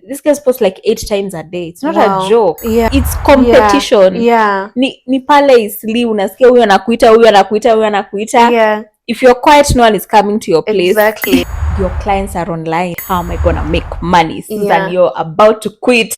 this guy posts like 8 times a day. It's not Wow. a joke. Yeah. It's competition. Yeah. Ni pale isli unasikia huyu anakuita. Yeah. If you're quiet, no one is coming to your place. Exactly. Your clients are online. How am I gonna make money? Susan, Yeah. you're about to quit.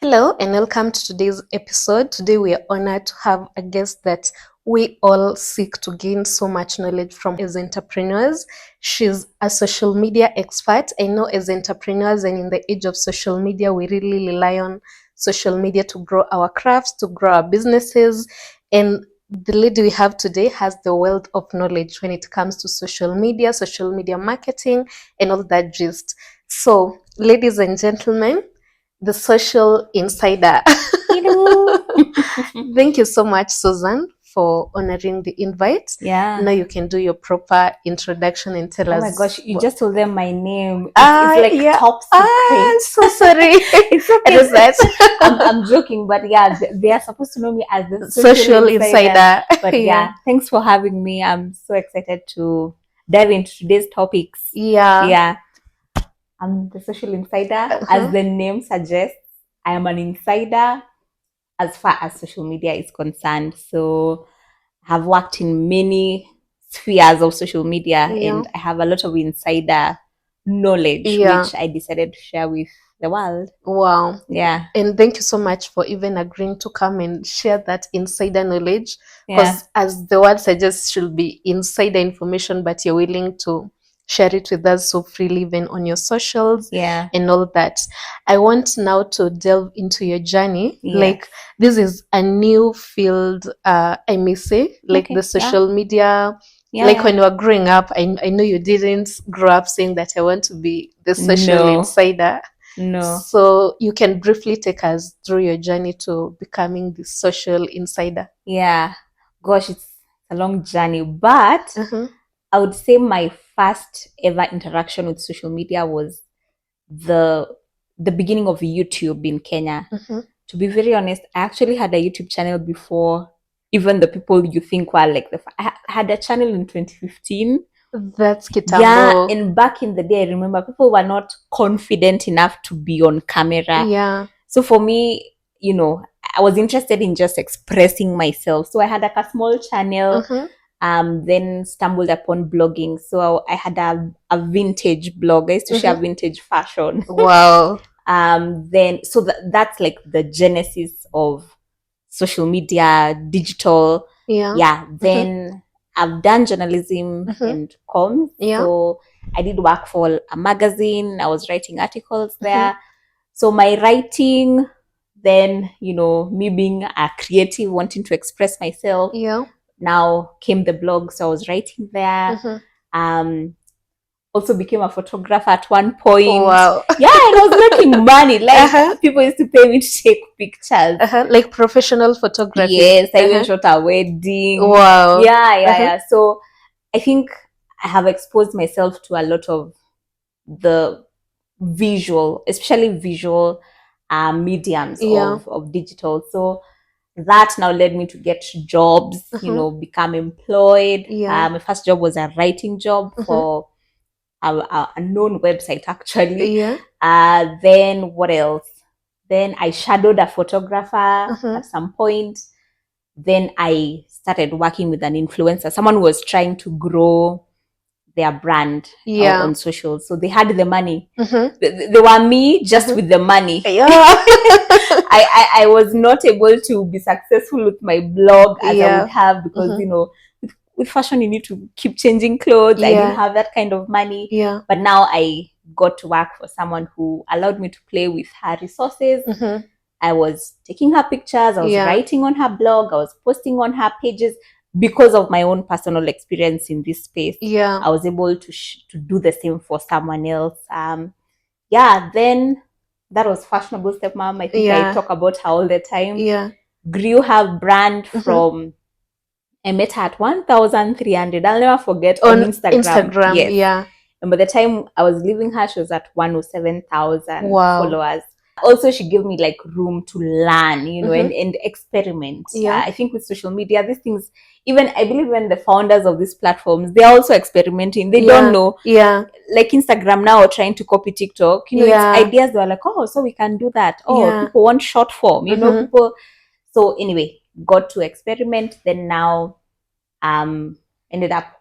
Hello and welcome to today's episode. Today we are honored to have a guest that we all seek to gain so much knowledge from as entrepreneurs. She's a social media expert. I know as entrepreneurs and in the age of social media, we really rely on social media to grow our crafts, to grow our businesses. And the lady we have today has the wealth of knowledge when it comes to social media marketing, and all that gist. So, ladies and gentlemen, the social insider. Thank you so much, Susan, for honoring the invite. Yeah. Now you can do your proper introduction and tell us. Oh my gosh, you just told them my name. It's like top secret. So sorry. It's okay. I'm joking, but yeah, they are supposed to know me as the social insider. But yeah, thanks for having me. I'm so excited to dive into today's topics. Yeah. I'm the social insider. As the name suggests, I am an insider as far as social media is concerned. So I have worked in many spheres of social media and I have a lot of insider knowledge, which I decided to share with the world. Wow. Yeah. And thank you so much for even agreeing to come and share that insider knowledge. Because as the word suggests, should be insider information, but you're willing to share it with us so freely, even on your socials and all that. I want now to delve into your journey. Like, this is a new field, I may say, like the social media. Like when you were growing up, I know you didn't grow up saying that I want to be the social insider. No. So you can briefly take us through your journey to becoming the social insider. Yeah. Gosh, it's a long journey, but I would say my first ever interaction with social media was the beginning of YouTube in Kenya. To be very honest, I actually had a YouTube channel before even the people you think were like I had a channel in 2015. That's kitambo. Yeah, and back in the day, I remember people were not confident enough to be on camera. Yeah. So for me, you know, I was interested in just expressing myself. So I had like a small channel. Then stumbled upon blogging. So I had a vintage blog. I used to share vintage fashion. Wow. Then so that's like the genesis of social media, digital. Yeah. Then I've done journalism and comms. So I did work for a magazine. I was writing articles there. So my writing, then, you know, me being a creative, wanting to express myself. Now came the blog, so I was writing there. Also became a photographer at one point. Wow. Yeah, and I was making money. Like people used to pay me to take pictures. Like professional photography. Yes, I even shot a wedding. Wow. Yeah. So I think I have exposed myself to a lot of the visual, especially visual mediums of digital. So that now led me to get jobs, you know, become employed. My first job was a writing job for a known website, actually. Then what else? Then I shadowed a photographer at some point. Then I started working with an influencer, someone who was trying to grow their brand on social. So they had the money. They were me just with the money. I was not able to be successful with my blog as I would have because, you know, with fashion, you need to keep changing clothes. I didn't have that kind of money. But now I got to work for someone who allowed me to play with her resources. I was taking her pictures. I was writing on her blog. I was posting on her pages. Because of my own personal experience in this space, I was able to do the same for someone else. Then that was Fashionable Stepmom. I think I talk about her all the time. Grew her brand from, I met her at 1,300. I'll never forget, on Instagram. Yes. And by the time I was leaving her, she was at 107,000 followers. Also, she gave me like room to learn, you know, and experiment. Yeah. I think with social media, these things, even I believe when the founders of these platforms, they're also experimenting. They don't know. Yeah. Like Instagram now trying to copy TikTok, you know, it's ideas. They're like, oh, so we can do that. Oh, people want short form, you know, people. So anyway, got to experiment. Then now, ended up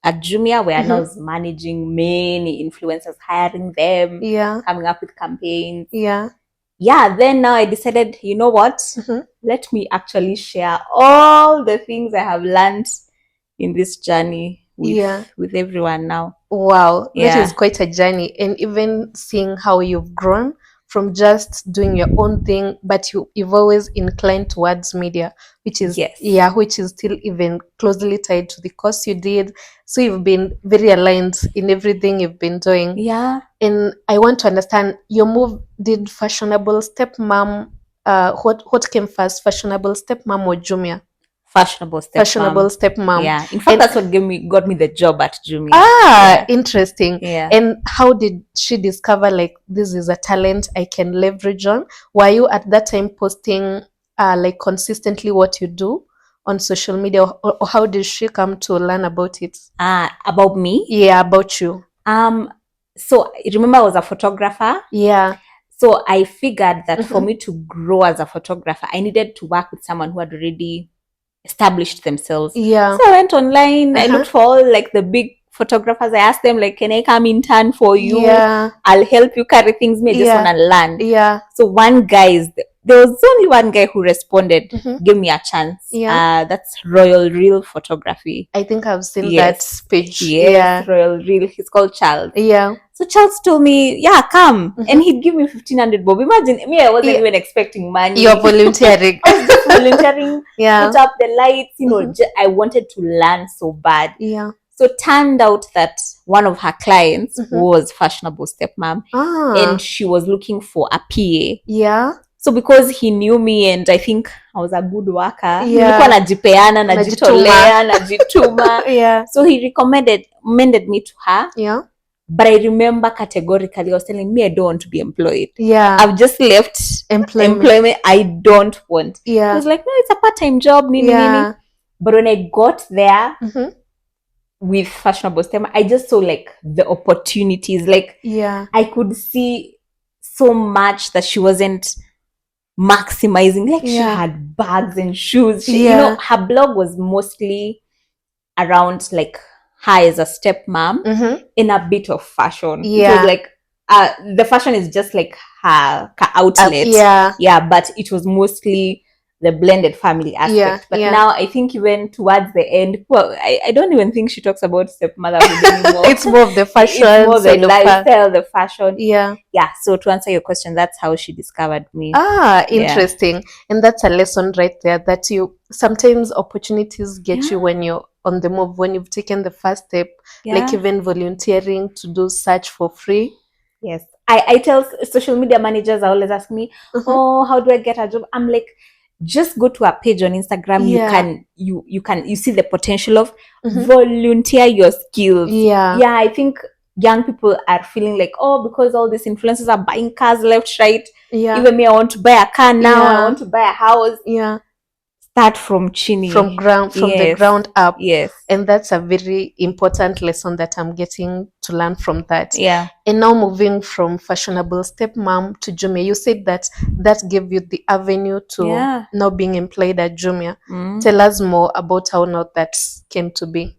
at Jumia, where I was managing many influencers, hiring them, coming up with campaigns. Then now I decided, you know what? Let me actually share all the things I have learned in this journey with everyone now. Wow, that is quite a journey. And even seeing how you've grown from just doing your own thing, but you've always inclined towards media, which is which is still even closely tied to the course you did. So you've been very aligned in everything you've been doing. Yeah. And I want to understand your move. Did fashionable stepmom, what came first, fashionable stepmom or Jumia? Fashionable stepmom. Yeah. In fact, that's what got me the job at Jumia. Interesting. Yeah. And how did she discover like this is a talent I can leverage on? Were you at that time posting like consistently what you do on social media, or how did she come to learn about it? About me? Yeah, about you. So remember I was a photographer. Yeah. So I figured that for me to grow as a photographer, I needed to work with someone who had already established themselves. Yeah. So I went online. I looked for all like the big photographers. I asked them like, can I come intern for you? Yeah. I'll help you carry things. Me, I just want to learn. Yeah. So there was only one guy who responded, gave me a chance. Yeah. That's Royal Real Photography. I think I've seen that page. Yes, Royal Real. He's called Charles. Yeah. So Charles told me, come. And he'd give me 1,500 bob. Imagine, me, I wasn't even expecting money. You're volunteering. I was just volunteering. Yeah. Put up the lights, you know, I wanted to learn so bad. Yeah. So it turned out that one of her clients was Fashionable Stepmom. And she was looking for a PA. Yeah. So because he knew me and I think I was a good worker, nilikuwa najipeana, najitolea, najituma. Yeah. So he recommended me to her. Yeah. But I remember categorically, I was telling me I don't want to be employed. Yeah. I've just left employment. I don't want. Yeah. I was like, no, it's a part-time job. Nini. But when I got there with Fashionable STEM, I just saw like the opportunities. Like, I could see so much that she wasn't maximizing. Like, she had bags and shoes. You know, her blog was mostly around like her as a stepmom in a bit of fashion. It was like the fashion is just like her outlet. But it was mostly the blended family aspect. But now I think even towards the end, well, I don't even think she talks about stepmotherhood anymore. It's more of the fashion. It's more the lifestyle, the fashion. Yeah. So to answer your question, that's how she discovered me. Interesting. And that's a lesson right there, that you sometimes opportunities get you when you're on the move, when you've taken the first step, like even volunteering to do search for free. Yes. I tell social media managers, I always ask me, oh, how do I get a job? I'm like, just go to a page on Instagram. You see the potential of volunteer your skills. I think young people are feeling like, oh, because all these influencers are buying cars left, right. Even me, I want to buy a car now. I want to buy a house. Start from chini, from the ground up. Yes. And that's a very important lesson that I'm getting to learn from that. And now moving from Fashionable Stepmom to Jumia, you said that gave you the avenue to now being employed at Jumia. Tell us more about how now that came to be.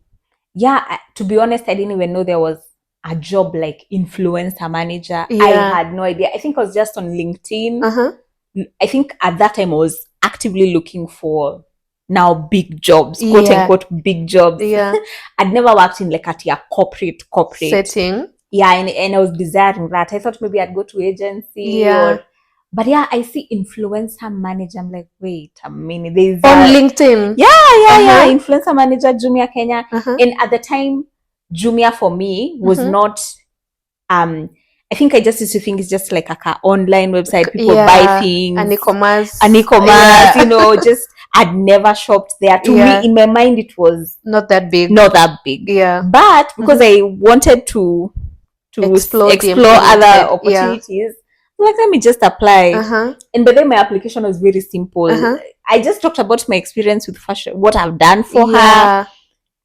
To be honest, I didn't even know there was a job like influencer manager. I had no idea. I think I was just on LinkedIn. I think at that time I was actively looking for now big jobs, quote unquote big jobs. I'd never worked in like a corporate setting. And I was desiring that. I thought maybe I'd go to agency but I see influencer manager. I'm like, wait a minute, there's on LinkedIn. Influencer manager, Jumia Kenya. And at the time, Jumia for me was not I think I just used to think it's just like a online website, people buy things, an e-commerce, you know, just I'd never shopped there. To me, in my mind, it was not that big. But because I wanted to explore other opportunities, Like, let me just apply. Uh-huh. And by then my application was very simple. Uh-huh. I just talked about my experience with fashion, what I've done for her. Yeah.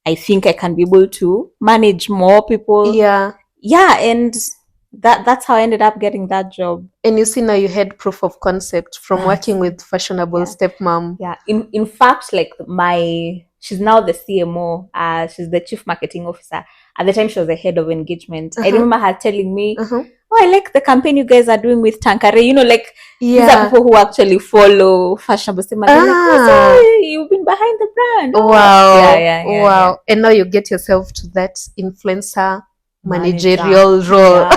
I think I can be able to manage more people. Yeah. Yeah, and that's how I ended up getting that job. And you see, now you had proof of concept from working with fashionable Yeah. stepmom. Yeah. In fact, like she's now the CMO. She's the chief marketing officer. At the time, she was the head of engagement. I remember her telling me, "Oh, I like the campaign you guys are doing with Tankare. You know, like these are people who actually follow fashionable stepmom. They're like, oh, so you've been behind the brand. Oh. Wow. Yeah. Wow. And now you get yourself to that influencer managerial role.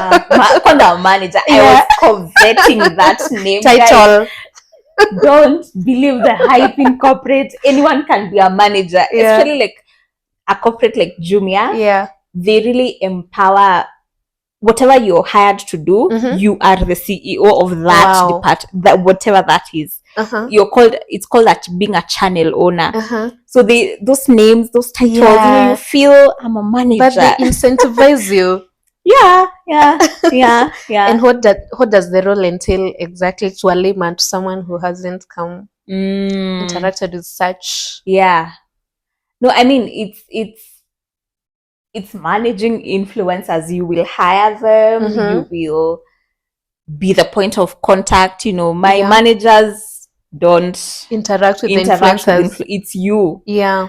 Manager. I was coveting that name title. Guys, don't believe the hype in corporate. Anyone can be a manager, especially like a corporate like Jumia. Yeah, they really empower whatever you're hired to do. You are the CEO of that department, that whatever that is. It's called that being a channel owner. So those names, those titles, you feel I'm a manager. But they incentivize you. Yeah. And what does the role entail exactly, to a layman, to someone who hasn't interacted with such? Yeah. No, I mean it's managing influencers. You will hire them. You will be the point of contact. My managers don't interact with influencers. It's you. Yeah.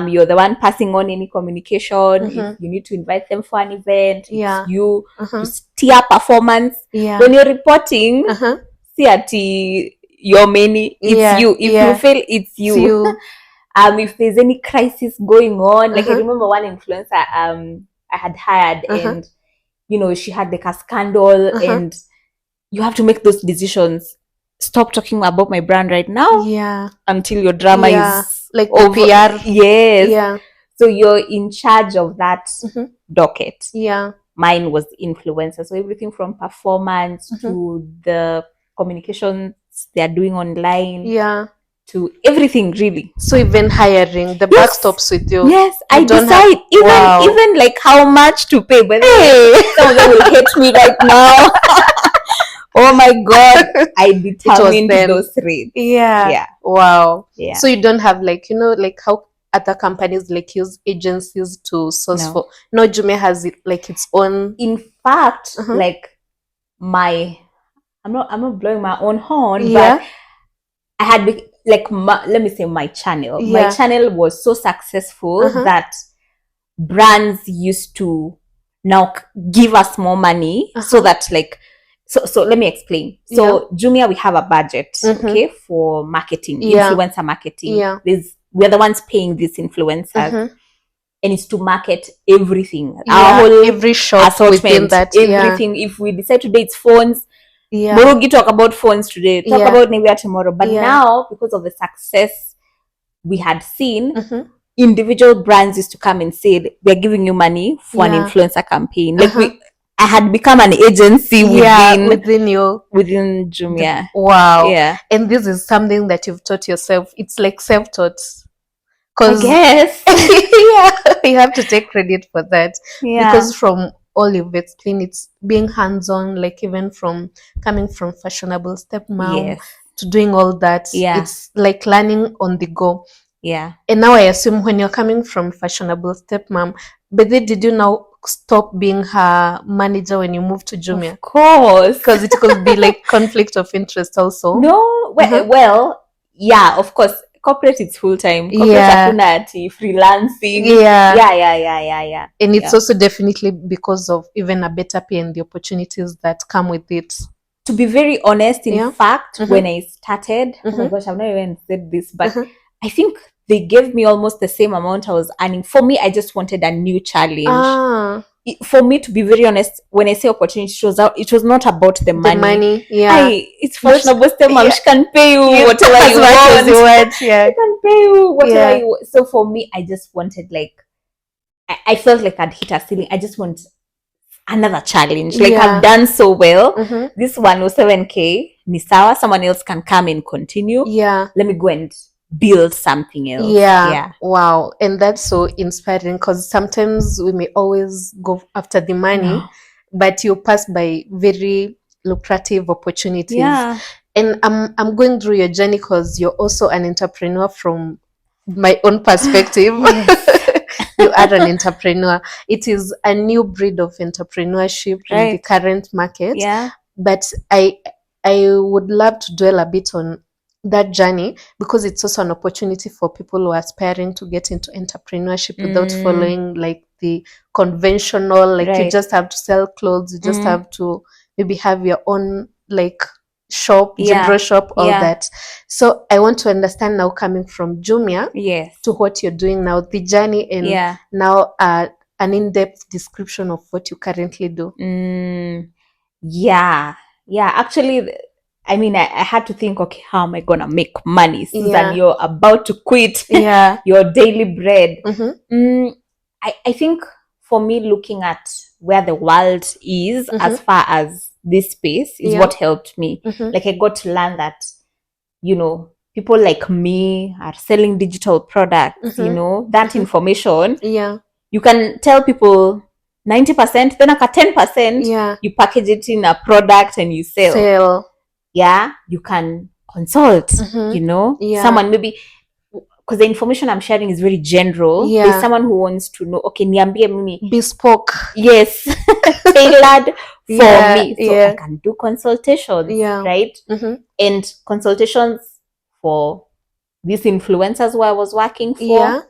You're the one passing on any communication. If you need to invite them for an event, it's you to steer performance. When you're reporting, see at your many, it's you. If you fail, it's you. If there's any crisis going on, like I remember one influencer I had hired, and she had like a scandal, and you have to make those decisions. Stop talking about my brand right now, until your drama is like over. PR. Yes. So you're in charge of that docket. Yeah. Mine was influencer, so everything from performance to the communications they're doing online. Yeah. To everything, really. So even hiring, the buck stops with you. Yes, I decide even like how much to pay. But some of them will hate me right now. Oh my God, I determined those rates. Yeah. Wow. Yeah. So you don't have like how other companies like use agencies to source for. No, Jumia has it like its own. In fact, like I'm not blowing my own horn, but I had let me say my channel. My channel was so successful that brands used to now give us more money, so that like. So let me explain. So Jumia, we have a budget, for marketing, influencer marketing. We're the ones paying these influencers, and it's to market everything. Our whole every shop assortment, that, everything. If we decide today it's phones, Murugi talk about phones today, talk about Nivea tomorrow. But now, because of the success we had seen, individual brands used to come and say, we're giving you money for an influencer campaign. Like I had become an agency within Jumia. Wow. Yeah. And this is something that you've taught yourself. It's like self-taught. I guess. You have to take credit for that. Yeah. Because from all you've explained, it's being hands-on, like even from coming from fashionable stepmom to doing all that. It's like learning on the go. Yeah. And now I assume when you're coming from fashionable stepmom, but then did you now stop being her manager when you moved to Jumia? Of course. Because it could be like conflict of interest also. No, well, yeah, of course. Corporate is full time. Corporate freelancing. Yeah. And it's also definitely because of even a better pay and the opportunities that come with it. To be very honest, in fact, when I started, oh my gosh, I've not even said this, but I think they gave me almost the same amount I was earning. For me, I just wanted a new challenge. For me, to be very honest, when I say opportunity, it was not about the money. It's fashionable stepmom. She can pay you whatever you want. She can pay you whatever you want. So for me, I just wanted I felt like I'd hit a ceiling. I just want another challenge. I've done so well. This 107K, Nisawa, someone else can come and continue. Let me go and build something else. Wow. And that's so inspiring, because sometimes we may always go after the money, but you pass by very lucrative opportunities. Yeah. And I'm going through your journey because you're also an entrepreneur from my own perspective. Yes. You are an entrepreneur. It is a new breed of entrepreneurship in the Right. current market. Yeah. But I would love to dwell a bit on that journey, because it's also an opportunity for people who are aspiring to get into entrepreneurship without following like the conventional, like you Right. just have to sell clothes, you just have to maybe have your own like shop, Yeah. general shop, all Yeah. that. So I want to understand now, coming from Jumia Yes. to what you're doing now, the journey, and Yeah. now an in-depth description of what you currently do. Yeah. Yeah. Actually, I mean, I had to think, okay, how am I gonna make money? Susan, Yeah. you're about to quit Yeah. your daily bread. Mm-hmm. I think for me, looking at where the world is as far as this space is Yeah. what helped me. Mm-hmm. Like I got to learn that, you know, people like me are selling digital products, you know, that information. Yeah. You can tell people 90%, then after 10%, Yeah. you package it in a product and you sell. Yeah, you can consult, you know, Yeah. someone maybe, because the information I'm sharing is very general. Yeah. There's someone who wants to know, okay, niambie mimi. Bespoke. Yes, tailored for Yeah, me. So yeah. I can do consultations, Yeah. right? And consultations for these influencers who I was working for. Yeah.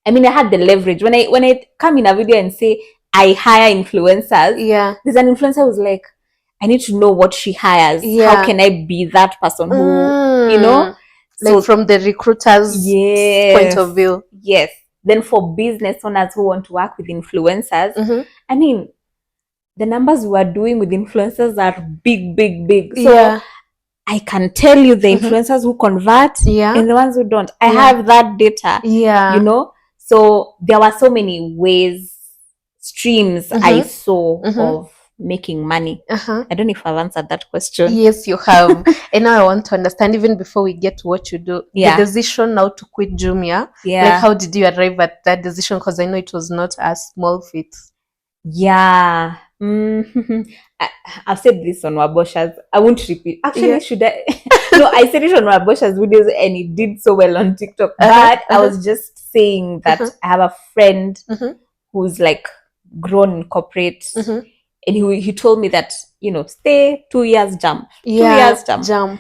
I mean, I had the leverage. When I come in a video and say I hire influencers, Yeah. there's an influencer who's like, I need to know what she hires. Yeah. How can I be that person who, you know? Like So from the recruiter's point of view. Yes. Then for business owners who want to work with influencers, I mean, the numbers we are doing with influencers are big, big, big. So Yeah. I can tell you the influencers who convert and the ones who don't. I have that data, you know? So there were so many ways, streams I saw of making money. I don't know if I've answered that question. Yes, you have. And now I want to understand, even before we get to what you do, the decision now to quit Jumia. Like, how did you arrive at that decision? Because I know it was not a small feat. Yeah. I've said this on Wabosha's. I won't repeat. Actually, should I? No, I said it on Wabosha's videos and it did so well on TikTok. But I was just saying that I have a friend who's like grown in corporate, and he told me that, you know, stay 2 years jump. 2 years jump.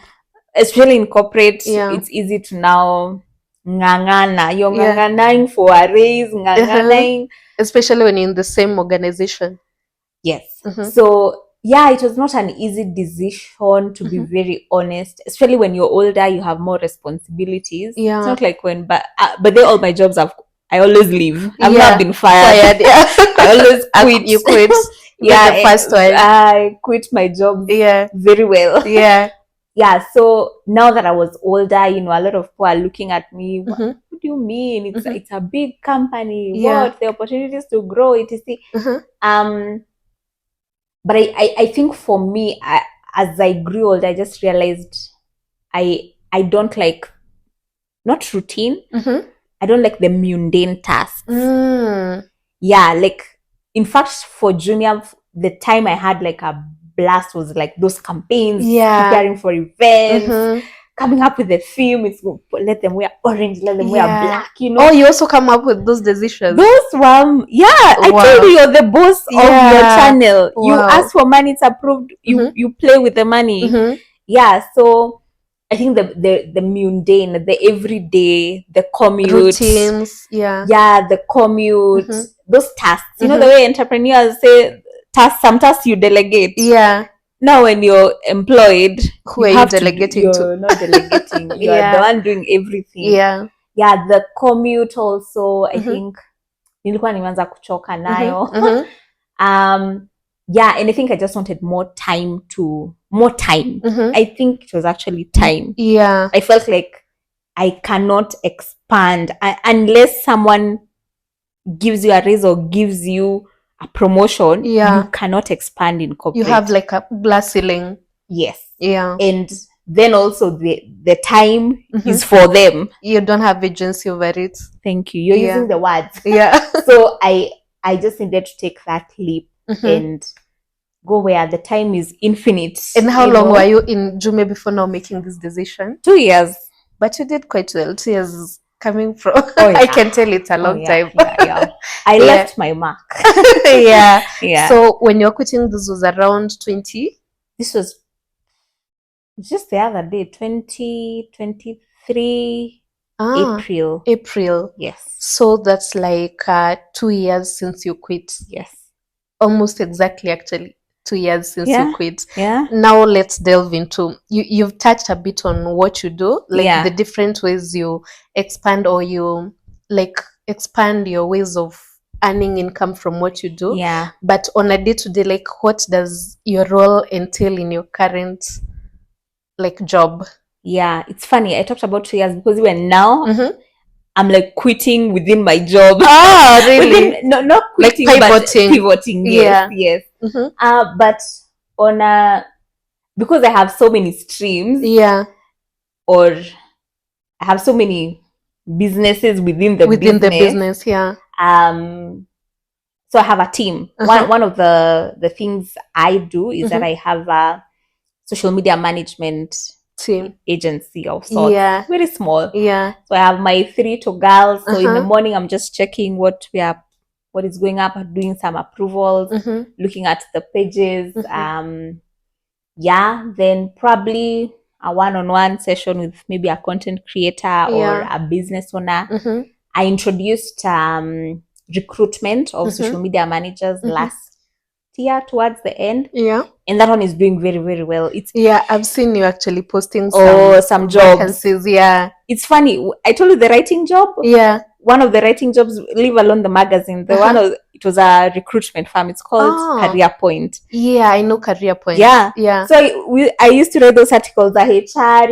Especially in corporate, it's easy to now ngangana. You're nganganaing for a raise, nganganaing. Especially when you're in the same organization. Yes. So yeah, it was not an easy decision, to be very honest. Especially when you're older, you have more responsibilities. Yeah. It's not like when, but then all my jobs I always leave. I've not been fired. I always quit. You quit. Yeah, the first one. I quit my job. Very well. Yeah. So now that I was older, you know, a lot of people are looking at me. What do you mean? It's a big company. What the opportunities to grow? But I think for me, as I grew old, I just realized I don't like, not routine. I don't like the mundane tasks. Yeah, like in fact for Jumia, the time I had like a blast was like those campaigns, preparing for events, coming up with a theme. It's let them wear orange, let them wear black, you know. Oh, you also come up with those decisions. Those were I told you, you're the boss of your channel. You ask for money, it's approved. You play with the money. Yeah, so I think the mundane, the everyday, the commute, routines, the commute, those tasks. You know the way entrepreneurs say some tasks you delegate. Yeah. Now when you're employed, who are you delegating to? You're not delegating. You're the one doing everything. Yeah. Yeah, the commute also, I think nilikuwa nimeanza kuchoka nayo. Yeah, and I think I just wanted more time. I think it was actually time. Yeah. I felt like I cannot expand unless someone gives you a raise or gives you a promotion. You cannot expand in corporate. You have like a glass ceiling. Yes. Yeah. And then also the time is for them. You don't have agency over it. Thank you. You're using the words. Yeah. So I just needed to take that leap and go where the time is infinite. And how long were you in Jume before now making this decision? 2 years. But you did quite well. 2 years coming from, Oh, yeah. I can tell it's a long time. Yeah. I left my mark. Yeah. Yeah. So when you're quitting, this was around 20? This was just the other day, 2023 April. April. Yes. So that's like 2 years since you quit. Yes. Almost exactly, actually. 2 years since you quit. Yeah. Now let's delve into, you've touched a bit on what you do, like the different ways you expand, or you like expand your ways of earning income from what you do. Yeah. But on a day-to-day, like what does your role entail in your current like job? Yeah, it's funny. I talked about 2 years because even now I'm like quitting within my job. Ah, really? Not quitting, like but pivoting. Yes, yes. But on because I have so many streams. Yeah. Or I have so many businesses within the business. Yeah. So I have a team. One of the things I do is that I have a social media management team agency of sorts. Yeah. Very small. Yeah. So I have my 3 girls. So in the morning I'm just checking what is going up, doing some approvals, looking at the pages. Then probably a one-on-one session with maybe a content creator or a business owner. I introduced recruitment of social media managers last year towards the end. Yeah. And that one is doing very, very well. I've seen you actually posting some jobs. Vacancies. Yeah. It's funny. I told you the writing job. Yeah. One of the writing jobs, leave alone the magazine. It was a recruitment firm. It's called Career Point. Yeah, I know Career Point. Yeah. Yeah. So I used to read those articles, the HR,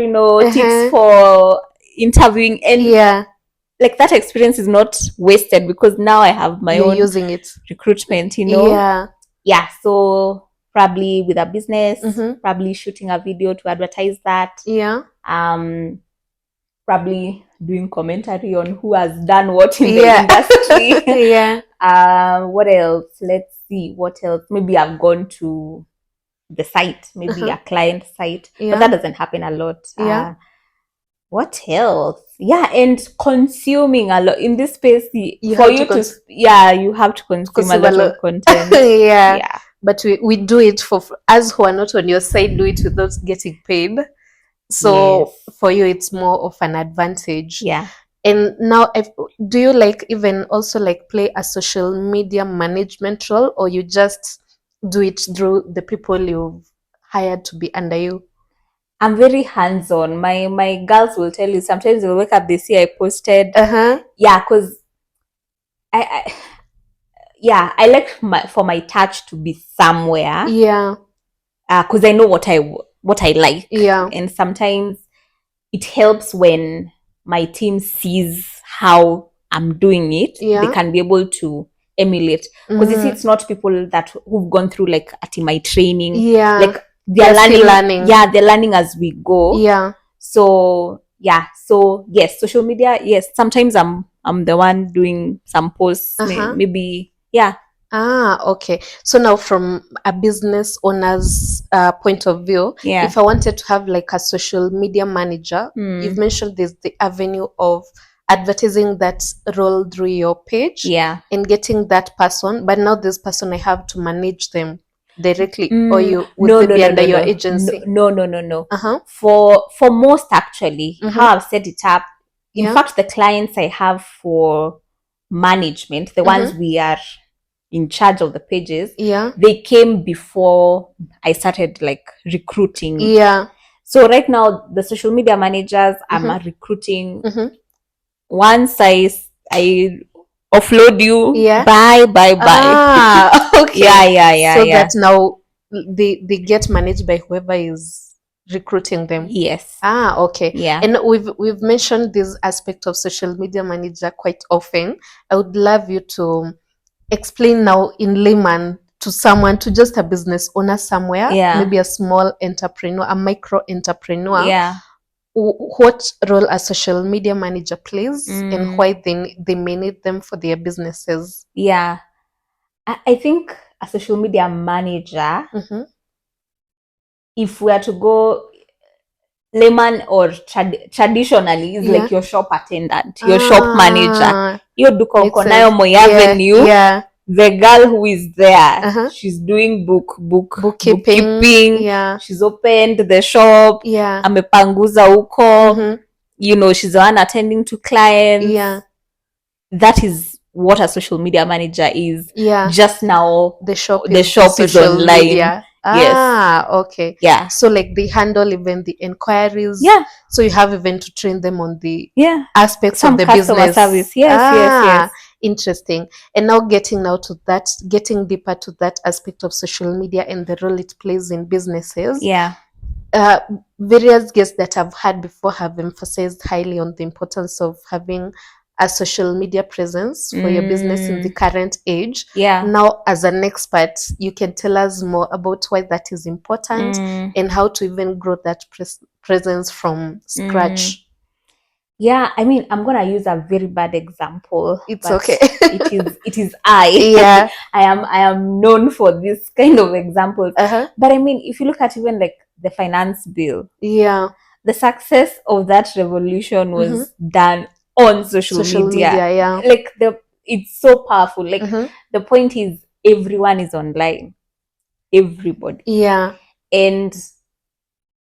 tips for interviewing, and like that experience is not wasted because now I have my own using it recruitment. So probably with a business, probably shooting a video to advertise that. Yeah. Probably doing commentary on who has done what in the industry. Yeah. What else? Let's see. What else? Maybe I've gone to the site, maybe a client site, but that doesn't happen a lot. Yeah. What else? Yeah, and consuming a lot in this space. You have to consume a lot of content. Yeah. But we do it for us who are not on your side, do it without getting paid. So for you, it's more of an advantage. Yeah. And now, do you even also play a social media management role, or you just do it through the people you've hired to be under you? I'm very hands-on. My girls will tell you sometimes they'll wake up, they see I posted. Yeah, because I like for my touch to be somewhere. Yeah. Because I know what I like. Yeah. And sometimes it helps when my team sees how I'm doing it. Yeah. They can be able to emulate. Because you see, it's not people who've gone through at my training. Yeah. Like they're learning. Yeah, they're learning as we go. Yeah. So yes, social media. Yes, sometimes I'm the one doing some posts. Maybe. Yeah. Okay. So now from a business owner's point of view, if I wanted to have a social media manager, you've mentioned there's the avenue of advertising that role through your page and getting that person, but now this person I have to manage them directly, or you would be under your agency? No. For most, actually, how I've set it up, in fact, the clients I have for management, the ones we are in charge of the pages, they came before I started recruiting. Yeah. So right now the social media managers I'm recruiting. Once I offload you, bye. Okay. Yeah. So that now they get managed by whoever is recruiting them. Yes. Okay. Yeah. And we've mentioned this aspect of social media manager quite often. I would love you to explain now in layman to someone, to just a business owner somewhere, maybe a small entrepreneur, a micro entrepreneur, what role a social media manager plays and why they may need them for their businesses. Yeah, I think a social media manager, if we are to go layman or traditionally, is like your shop attendant, your shop manager. Hiyo duka uko nayo Moi Avenue. The girl who is there, she's doing bookkeeping. She's opened the shop. Amepanguza huko. You know, she's the one attending to clients. That is what a social media manager is. Just now, the shop is online. Media. Yes. Okay. Yeah. So like they handle even the inquiries. So you have even to train them on the aspects Some of the customer business service. Yes. Interesting. And now getting deeper to that aspect of social media and the role it plays in businesses. Various guests that I've had before have emphasized highly on the importance of having a social media presence for your business in the current age. Now, as an expert, you can tell us more about why that is important and how to even grow that presence from scratch. I mean, I'm gonna use a very bad example. It's okay. it is I am known for this kind of examples. But I mean, if you look at even like the finance bill, the success of that revolution was done on social media. Like it's so powerful. Like the point is, everyone is online. Everybody. And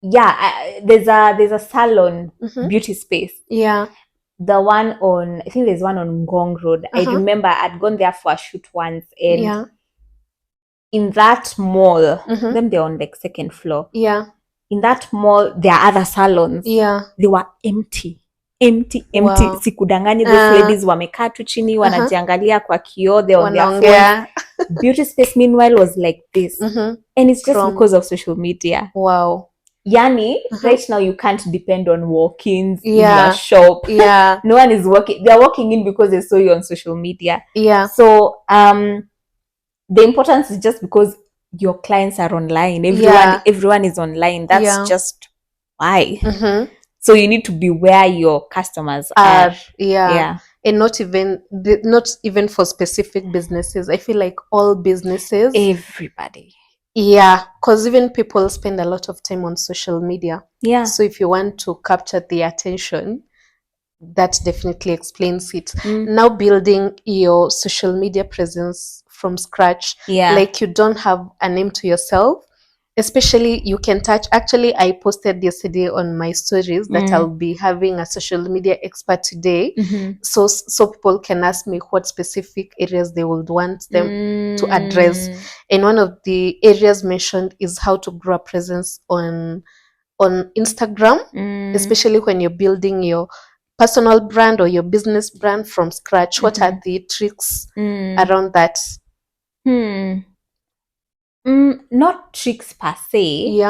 there's a salon beauty space. The one on, I think there's one on Ngong Road. I remember I'd gone there for a shoot once, and in that mall, them they're on like second floor. In that mall, there are other salons. They were empty. Wow. Sikudanganye, those ladies wamekaa tu chini wanajiangalia kwa kioo, they're on their phones. Beauty space meanwhile was like this. And it's just because of social media. Wow. Yani, right now you can't depend on walk-ins in your shop. No one is walking. They're walking in because they saw you on social media. So the importance is just because your clients are online. Everyone is online. That's just why. So you need to be where your customers are. And not even for specific businesses. I feel like all businesses, everybody. Because even people spend a lot of time on social media. So if you want to capture the attention, that definitely explains it. Now building your social media presence from scratch, like you don't have a name to yourself. Especially you can touch, actually I posted yesterday on my stories that I'll be having a social media expert today. So people can ask me what specific areas they would want them to address. And one of the areas mentioned is how to grow a presence on Instagram, especially when you're building your personal brand or your business brand from scratch. What are the tricks around that? Not tricks per se.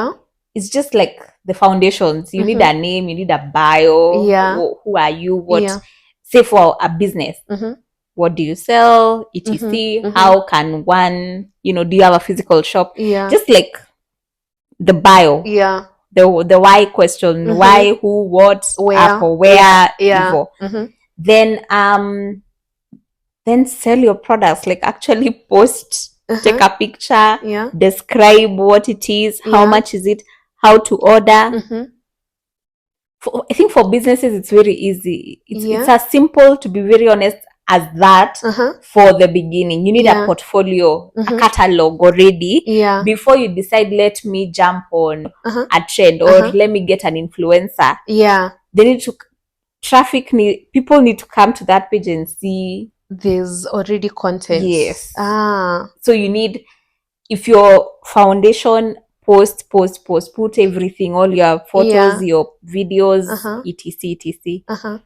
It's just like the foundations. You need a name, you need a bio. Who are you? What? Say for a business. What do you sell? etc. How can one, do you have a physical shop? Just like the bio. The why question. Why, who, what, for where, for. Then sell your products. Like actually post. Take a picture, describe what it is, how much is it, how to order. I think for businesses, it's very easy. It's as simple, to be very honest, as that for the beginning. You need a portfolio, a catalog already before you decide, let me jump on a trend or let me get an influencer. They need to, people need to come to that page and see there's already content. So you need, if your foundation post, put everything, all your photos, your videos, etc.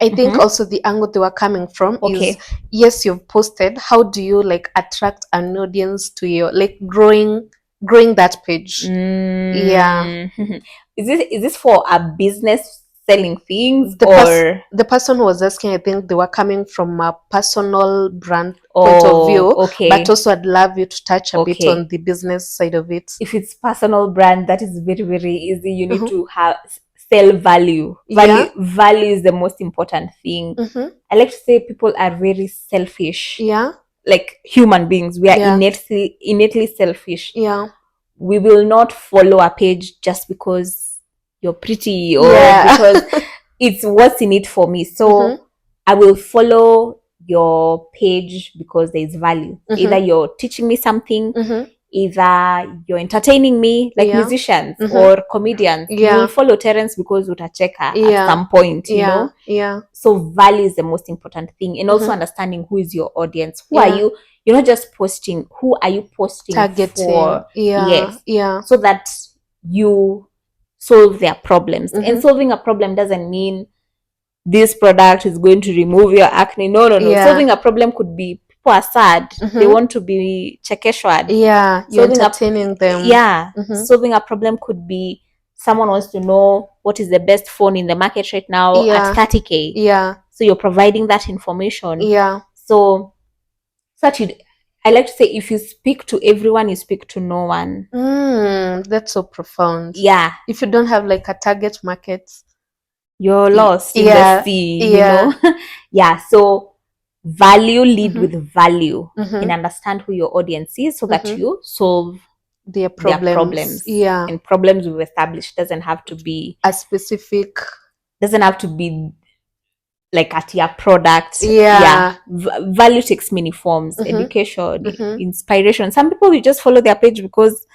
I think also the angle they were coming from is, yes, you've posted. How do you like attract an audience to your, like growing that page? Is this for a business selling things, the person who was asking, I think they were coming from a personal brand point of view, but also I'd love you to touch a bit on the business side of it. If it's personal brand, that is very, very easy. You need to sell value. Value is the most important thing. I like to say people are very selfish. like human beings, we are Yeah. innately selfish. Yeah. We will not follow a page just because you're pretty or Yeah. because it's what's in it for me. So I will follow your page because there is value. Either you're teaching me something, either you're entertaining me, like Yeah. musicians or comedians. Yeah. You will follow Terence because utacheka Yeah. at some point, you Yeah. know. Yeah. So value is the most important thing, and also understanding who is your audience. Who are Yeah. you? You're not just posting. Who are you posting Targeting. for? Yeah. Yes. Yeah. So that you solve their problems. And Mhm. solving a problem doesn't mean this product is going to remove your acne. No. Yeah. Solving a problem could be people are sad. They want to be chekeshwad. Yeah. You're Solving entertaining them. Yeah. Solving a problem could be someone wants to know what is the best phone in the market right now Yeah. at 30K. Yeah. So you're providing that information. Yeah. So such I like to say, if you speak to everyone, you speak to no one. That's so profound. Yeah. If you don't have like a target market, you're lost in yeah. the sea, Yeah. you know. Yeah. So value, lead with value, and understand who your audience is so that you solve their their problems. problems. Yeah. And problems we've established doesn't have to be a specific, doesn't have to be like at your product. Yeah. Value takes many forms: education, inspiration. Some people will just follow their page because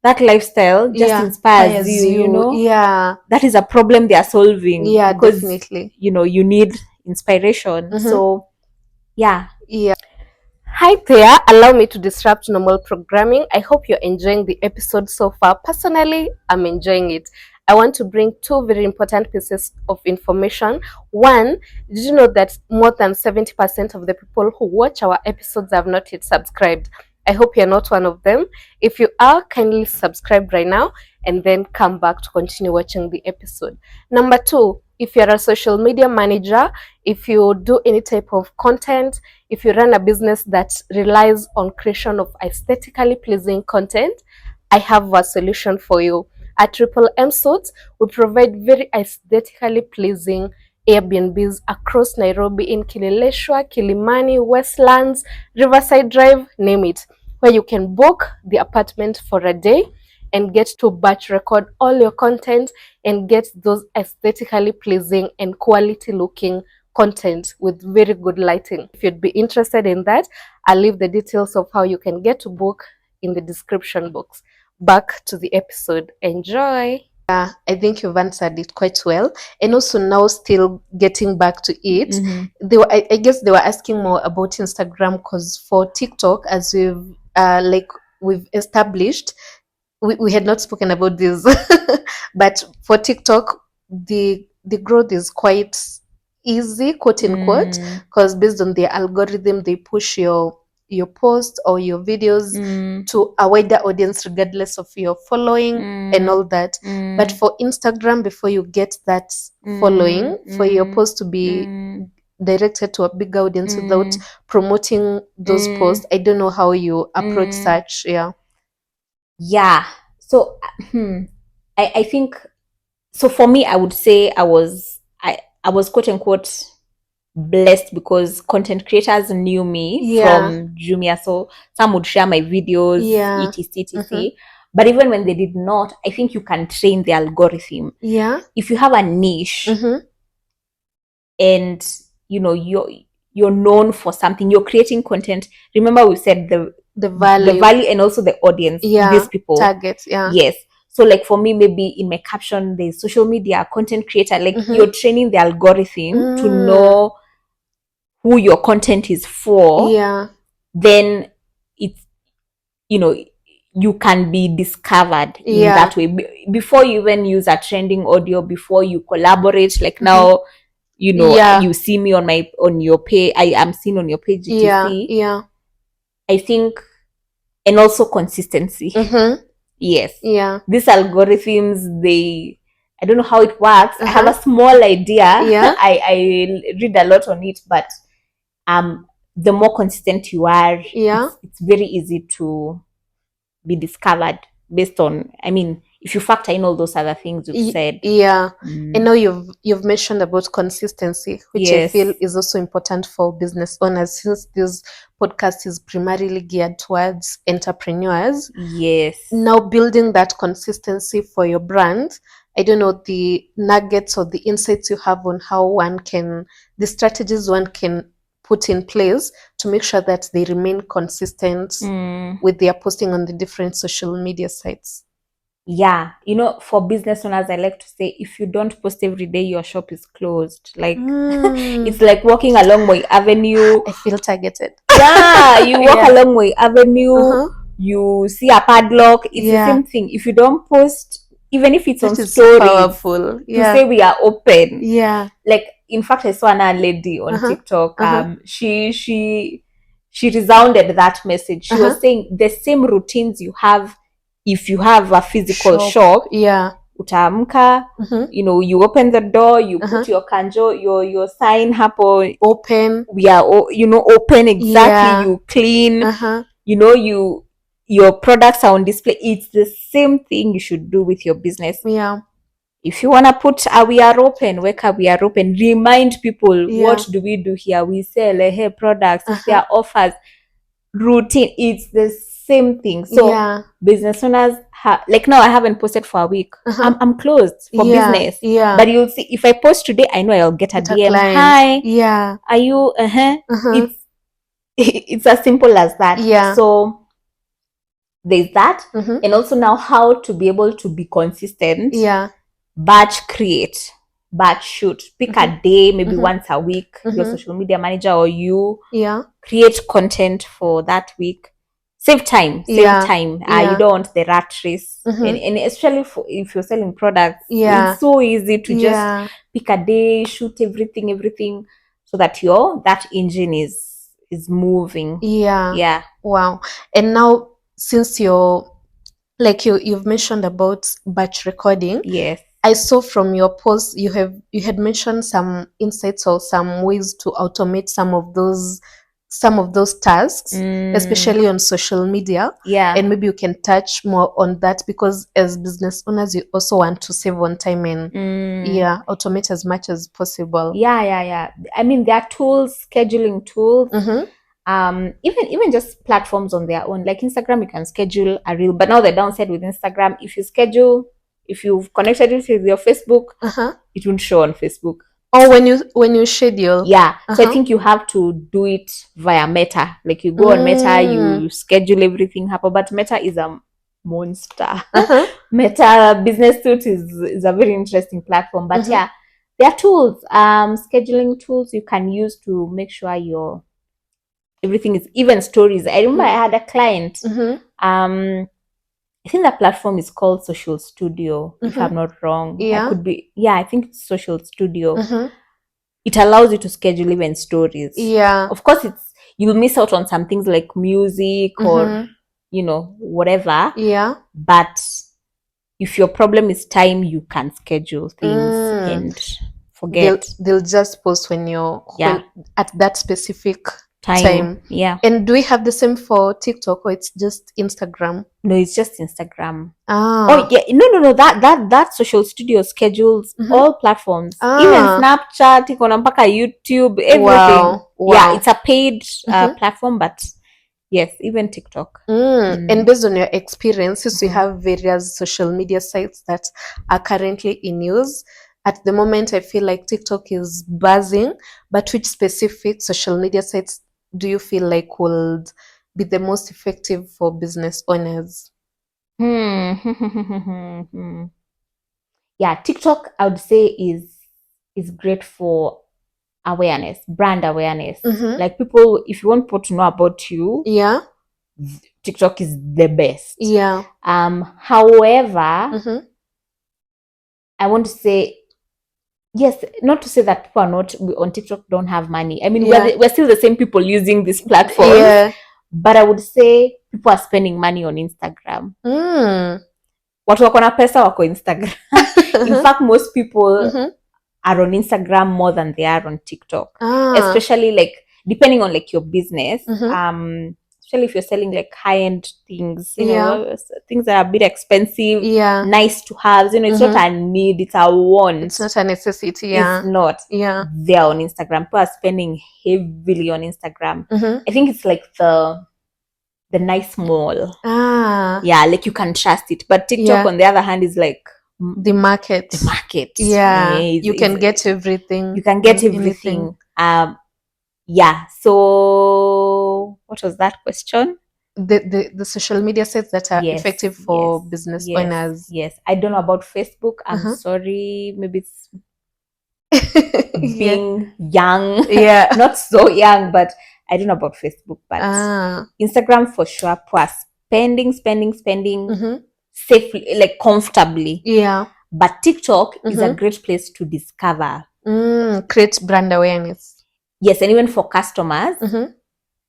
that lifestyle just inspires you, you know. Yeah. That is a problem they are solving. Yeah, because, definitely. you know, you need inspiration. So yeah. Hi there, allow me to disrupt normal programming. I hope you're enjoying the episode so far. Personally, I'm enjoying it. I want to bring two very important pieces of information. One, did you know that more than 70% of the people who watch our episodes have not yet subscribed? I hope you're not one of them. If you are, kindly subscribe right now and then come back to continue watching the episode. Number two, if you're a social media manager, if you do any type of content, if you run a business that relies on creation of aesthetically pleasing content, I have a solution for you. At Triple M Suits, we provide very aesthetically pleasing Airbnbs across Nairobi, in Kileleshwa, Kilimani, Westlands, Riverside Drive, name it, where you can book the apartment for a day and get to batch record all your content and get those aesthetically pleasing and quality looking content with very good lighting. If you'd be interested in that, I'll leave the details of how you can get to book in the description box. Back to the episode. Enjoy. Yeah, I think you've answered it quite well. And also now still getting back to it, they were, I guess they were asking more about Instagram, because for TikTok, as we've established, we had not spoken about this, but for TikTok, the growth is quite easy, quote unquote, because based on their algorithm, they push your post or your videos to a wider audience regardless of your following and all that. But for Instagram, before you get that following, for your post to be directed to a big audience without promoting those posts, I don't know how you approach such. Yeah. So I think, so for me, I would say I was quote unquote blessed because content creators knew me from Jumia. So some would share my videos, etc. But even when they did not, I think you can train the algorithm. If you have a niche and you know you're known for something, you're creating content. Remember, we said the value and also the audience, these people targets. Yes. So like for me, maybe in my caption, there's social media content creator, like you're training the algorithm to know who your content is for. Then it's, you know, you can be discovered in that way. Before you even use a trending audio, before you collaborate, like now, you know, you see me on your page, I am seen on your page, etc. I think, and also consistency. Yes. These algorithms, I don't know how it works. I have a small idea. I read a lot on it, but the more consistent you are, it's very easy to be discovered based on, I mean, if you factor in all those other things you've said. Yeah. I know you've mentioned about consistency, which I feel is also important for business owners, since this podcast is primarily geared towards entrepreneurs. Yes. Now, building that consistency for your brand, I don't know the nuggets or the insights you have on how the strategies one can put in place to make sure that they remain consistent with their posting on the different social media sites. Yeah, for business owners, I like to say, if you don't post every day, your shop is closed. Like it's like walking along Moy Avenue. I feel targeted. Yeah, you walk along Moy Avenue, you see a padlock. It's the same thing. If you don't post, even if it's on stories, powerful. To say we are open. Yeah. Like, in fact, I saw another lady on TikTok. She resounded that message. She was saying the same routines you have if you have a physical shop. Yeah. Utaamka, you open the door, you put your kanjo, your sign hapo. Open. We are, open, exactly. Yeah. You clean. Your products are on display. It's the same thing you should do with your business. Yeah. If you want to put we are open, we are open, remind people, what do we do here? We sell products. If there are offers, routine, it's the same thing. So business owners like now I haven't posted for a week. I'm closed for business. Yeah. But you'll see, if I post today, I know I'll get a DM. Hi. Yeah. Are you it's as simple as that. Yeah. So there's that. And also now how to be able to be consistent. Yeah. Batch create, batch shoot. Pick a day, maybe once a week. Your social media manager or you create content for that week. Save time. You don't want the rat race. And especially if you're selling products, it's so easy to just pick a day, shoot everything, so that that engine is moving. Yeah. Wow. And now, since you've mentioned about batch recording. Yes. I saw from your post you had mentioned some insights or some ways to automate some of those tasks, especially on social media. Yeah. And maybe you can touch more on that, because as business owners, you also want to save on time and automate as much as possible. Yeah. I mean, there are tools, scheduling tools. Even just platforms on their own, like Instagram, you can schedule a reel. But now the downside with Instagram, if you've connected it with your Facebook, it won't show on Facebook. Or when you schedule. Yeah. So I think you have to do it via Meta. Like you go on Meta, you schedule everything happen. But Meta is a monster. Meta Business Suite is a very interesting platform. But yeah, there are tools, scheduling tools you can use to make sure everything is even stories. I remember I had a client. I think that platform is called Social Studio, if I'm not wrong. Yeah. I could be. Yeah, I think it's Social Studio. It allows you to schedule even stories. Yeah. Of course, you'll miss out on some things like music or whatever. Yeah. But if your problem is time, you can schedule things and forget. They'll just post when at that specific time. Yeah. And do we have the same for TikTok, or it's just Instagram? No, it's just Instagram. Oh yeah, no. That Social Studio schedules all platforms, even Snapchat, mpaka YouTube, everything. Wow. Yeah, it's a paid platform, but yes, even TikTok. And based on your experience, since we have various social media sites that are currently in use, at the moment I feel like TikTok is buzzing, but which specific social media sites do you feel like would be the most effective for business owners? Yeah, TikTok, I would say is great for awareness, brand awareness. Like people, if you want people to know about you, TikTok is the best. Yeah. However, I want to say, yes, not to say that people are not on TikTok don't have money. I mean, we're still the same people using this platform. Yeah. But I would say people are spending money on Instagram. Watu wako na pesa wako Instagram. In fact, most people are on Instagram more than they are on TikTok. Especially like depending on like your business. especially if you're selling like high-end things, Yeah. things that are a bit expensive, Yeah. nice to have. It's not a need, it's a want. It's not a necessity. Yeah. It's not. Yeah. They're on Instagram. People are spending heavily on Instagram. Mm-hmm. I think it's like the nice mall. Ah. Yeah, like you can trust it. But TikTok, on the other hand, is like the market. The market. Yeah. You can get everything. You can get everything. Yeah. So what was that question? The social media sites that are effective for business owners. Yes. I don't know about Facebook. I'm sorry. Maybe it's being young. Yeah. Not so young, but I don't know about Facebook. But Instagram for sure. Plus spending safely, like comfortably. Yeah. But TikTok is a great place to discover. Create brand awareness. Yes, and even for customers.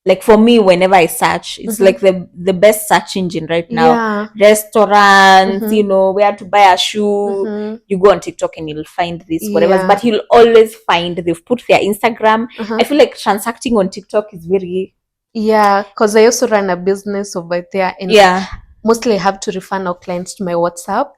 Like for me, whenever I search, it's like the best search engine right now. Yeah. Restaurants, where to buy a shoe. You go on TikTok and you'll find this, whatever. Yeah. But you'll always find they've put their Instagram. I feel like transacting on TikTok is very... Yeah, because I also run a business over there. And mostly I have to refer our clients to my WhatsApp.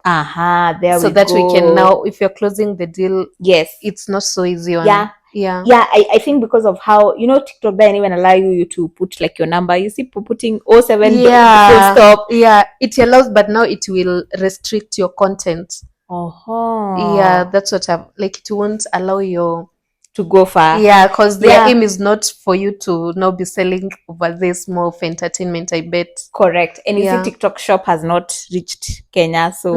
There so we that go. We can now, if you're closing the deal, yes, it's not so easy on. Yeah, I think because of how, TikTok doesn't even allow you to put like your number. You see people putting 07 full stop. Yeah, it allows, but now it will restrict your content. Yeah, that's what it won't allow you to go far. Yeah, because their aim is not for you to now be selling over this more for entertainment, I bet. Correct. And you see TikTok shop has not reached Kenya, so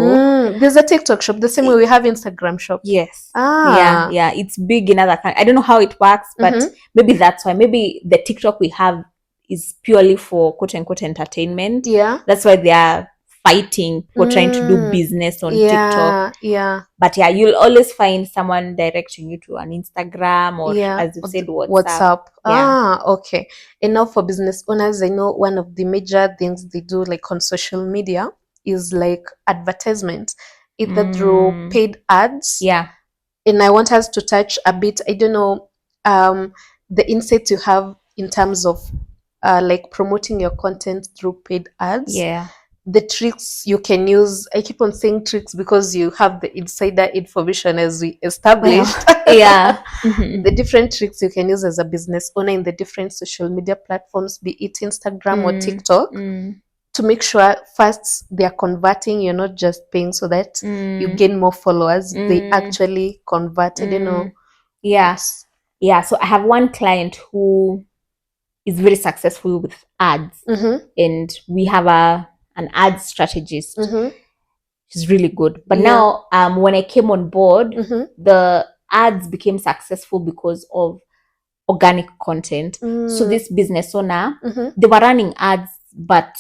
there's a TikTok shop the same way we have Instagram shop. Yes. Yeah, it's big in other countries. I don't know how it works, but maybe that's why. Maybe the TikTok we have is purely for quote unquote entertainment. Yeah, that's why they are fighting for trying to do business on TikTok. Yeah. But you'll always find someone directing you to an Instagram or as you said, WhatsApp. Okay. And now for business owners, I know one of the major things they do like on social media is like advertisement, either through paid ads. Yeah. And I want us to touch a bit, I don't know, the insights you have in terms of like promoting your content through paid ads. Yeah. The tricks you can use. I keep on saying tricks because you have the insider information as we established. Yeah. The different tricks you can use as a business owner in the different social media platforms, be it Instagram or TikTok, to make sure first they are converting. You're not just paying so that you gain more followers. They actually converted, Yes. Yeah. So I have one client who is very successful with ads, and we have an ad strategist. She's really good. But now, when I came on board, the ads became successful because of organic content. So this business owner, they were running ads, but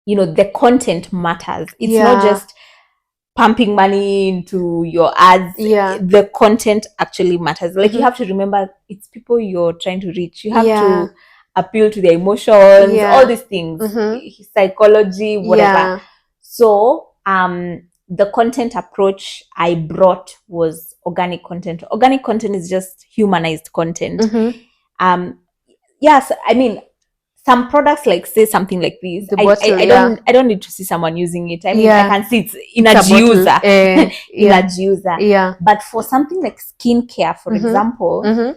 the content matters. It's not just pumping money into your ads. The content actually matters. Like you have to remember, it's people you're trying to reach. You have to appeal to their emotions, all these things, psychology, whatever. So the content approach I brought was organic content. Organic content is just humanized content. Yes, I mean, some products like say something like this. I don't need to see someone using it. I mean, I can see it's in a juicer. In a juicer. But for something like skincare, for example,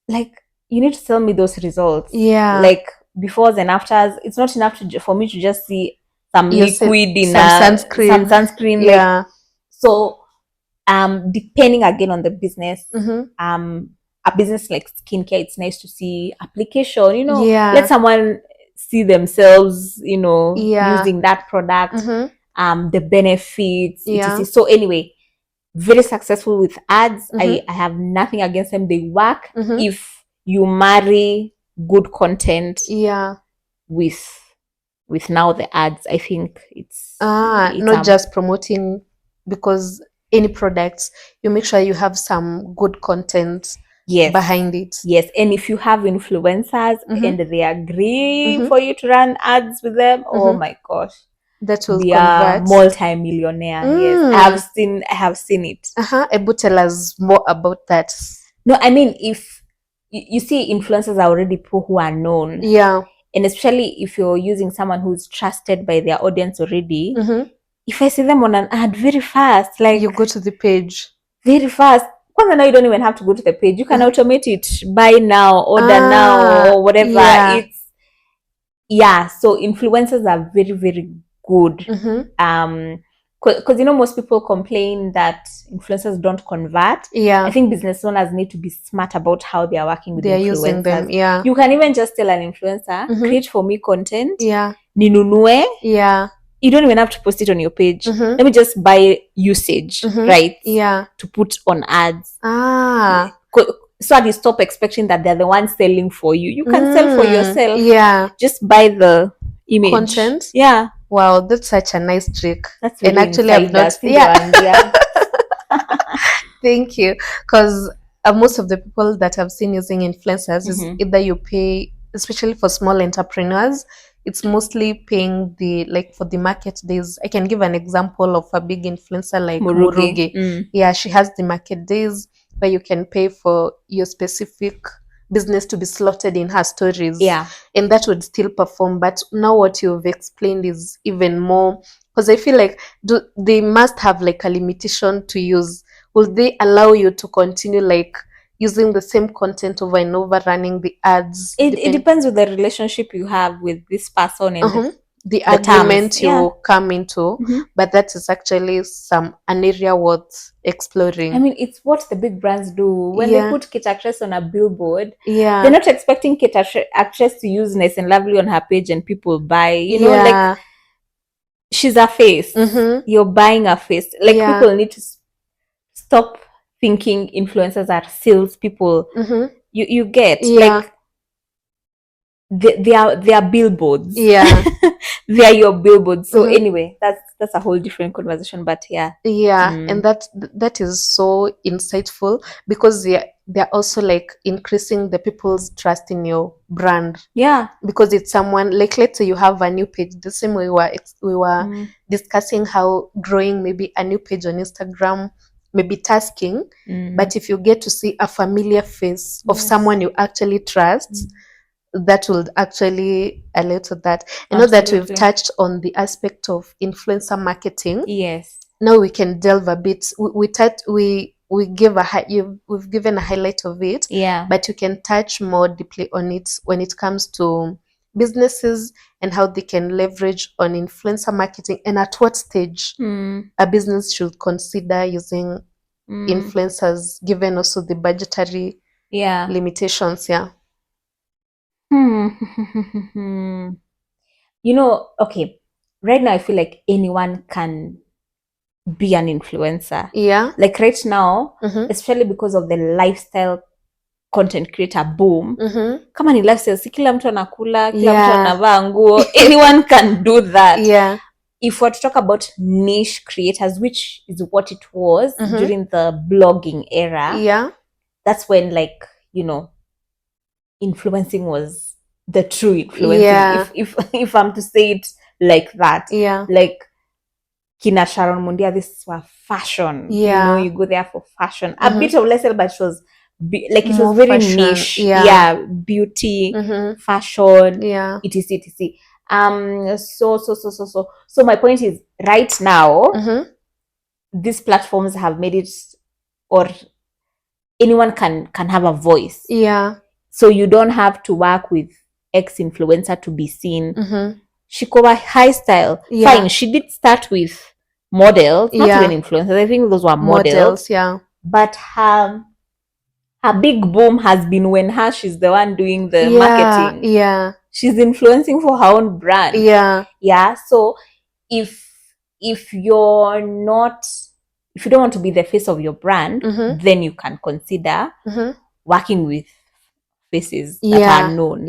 like you need to tell me those results. Like befores and afters. It's not enough for me to just see some liquid in some sunscreen. So depending again on the business, a business like skincare, it's nice to see application, let someone see themselves, using that product, the benefits, etc. So anyway, very successful with ads. I have nothing against them. They work if you marry good content with now the ads. I think it's not just promoting, because any products, you make sure you have some good content behind it. Yes, and if you have influencers and they agree for you to run ads with them, oh my gosh, that will convert. Multi-millionaire. Yes, I have seen it. Able tell us more about that. No, I mean, if you see, influencers are already people who are known. And especially if you're using someone who's trusted by their audience already, Mm-hmm. if I see them on an ad very fast, like You go to the page. very fast. Now you don't even have to go to the page. You can automate it. Buy now, order now, or whatever. Yeah. So influencers are very, very good. Mm-hmm. Because most people complain that influencers don't convert. Yeah. I think business owners need to be smart about how they are working with They're influencers. using them. Yeah. You can even just tell an influencer, Mhm. create for me content. Yeah. Ninunue. Yeah. You don't even have to post it on your page. Mhm. Let me just buy usage, Mhm. right? Yeah. To put on ads. So that you stop expecting that they're the ones selling for you. You can sell for yourself. Yeah. Just buy the image. Content. Yeah. Wow, that's such a nice trick. That's really and actually I've not. Yeah. Thank you. Because most of the people that I've seen using influencers is either you pay, especially for small entrepreneurs, it's mostly paying for the market days. I can give an example of a big influencer like Murugi. Yeah, she has the market days where you can pay for your specific business to be slotted in her stories. Yeah. And that would still perform. But now what you've explained is even more, because I feel like they must have like a limitation to use. Will they allow you to continue like using the same content over and over, running the ads? It depends with the relationship you have with this person and the agreement you come into. But that is actually an area worth exploring. I mean, it's what the big brands do. When they put Kate Actress on a billboard, Yeah. they're not expecting Kate Actress to use Nice and Lovely on her page and people buy. You know, like she's a face. You're buying a face. Like people need to stop thinking influencers are sales people. You get like they are billboards. Yeah. They are your billboards. So anyway, that's a whole different conversation. But yeah. And that is so insightful, because they're also like increasing the people's trust in your brand. Yeah. Because it's someone like, let's say you have a new page, the same way we were discussing how growing maybe a new page on Instagram maybe tasking, but if you get to see a familiar face of someone you actually trust, that will actually alert to that. I know that we've touched on the aspect of influencer marketing. Yes. Now we can delve a bit. We've given a highlight of it. Yeah. But you can touch more deeply on it when it comes to businesses and how they can leverage on influencer marketing, and at what stage a business should consider using influencers, given also the budgetary limitations. Yeah. Okay. Right now I feel like anyone can be an influencer. Yeah. Like right now, especially because of the lifestyle content creator boom. Kama ni lifestyle, si kila mtu anakula, kila mtu anavaa nguo. Anyone can do that. Yeah. If we're to talk about niche creators, which is what it was during the blogging era, that's when, like, influencing was the true influencing. If I'm to say it like that, like Kina Sharon Mundia, this was fashion. You go there for fashion. A bit of less, but it was it was very fashion. Niche. Beauty, fashion, etc. So my point is, right now, these platforms have made it, or anyone can have a voice. So you don't have to work with ex-influencer to be seen. She covered high style. Fine, she did start with models, not even influencers. I think those were models. But her big boom has been when she's the one doing the marketing. She's influencing for her own brand. So if you don't want to be the face of your brand, then you can consider working with faces that are known.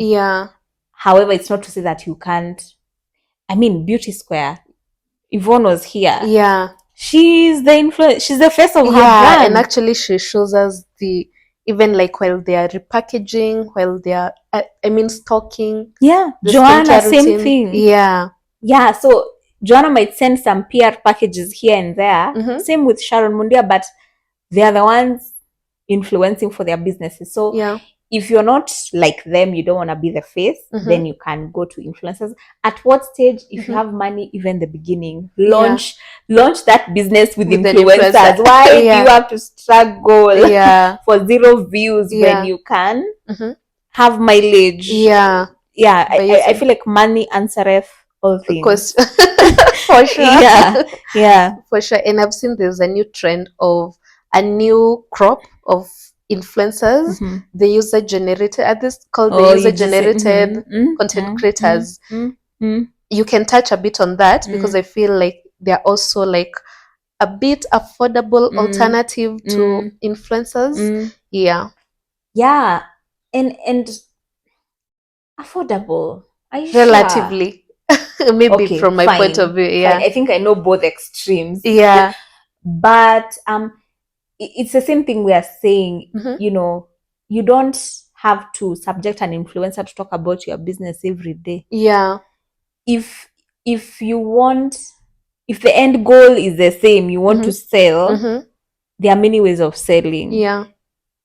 However, it's not to say that you can't. I mean, Beauty Square, Yvonne was here. She's the face of her brand. And actually she shows us even like while they are repackaging, while they are stocking. Joanna, same thing. So Joanna might send some PR packages here and there. Same with Sharon Mundia, but they are the ones influencing for their businesses. So if you're not like them, you don't want to be the face, then you can go to influencers. At what stage, if you have money, even the beginning, launch that business with influencers. Why do you have to struggle for 0 views when you can have mileage? I feel like money answereth all things. For sure. Yeah. For sure. And I've seen there's a new trend of a new crop of influencers. The user generated, at this called the user generated content creators. You can touch a bit on that because I feel like they're also like a bit affordable alternative to influencers. Yeah. And affordable, relatively sure? Maybe from my point of view. Fine. I think I know both extremes. But it's the same thing we are saying. You know, you don't have to subject an influencer to talk about your business every day. If you want, if the end goal is the same, you want to sell, there are many ways of selling.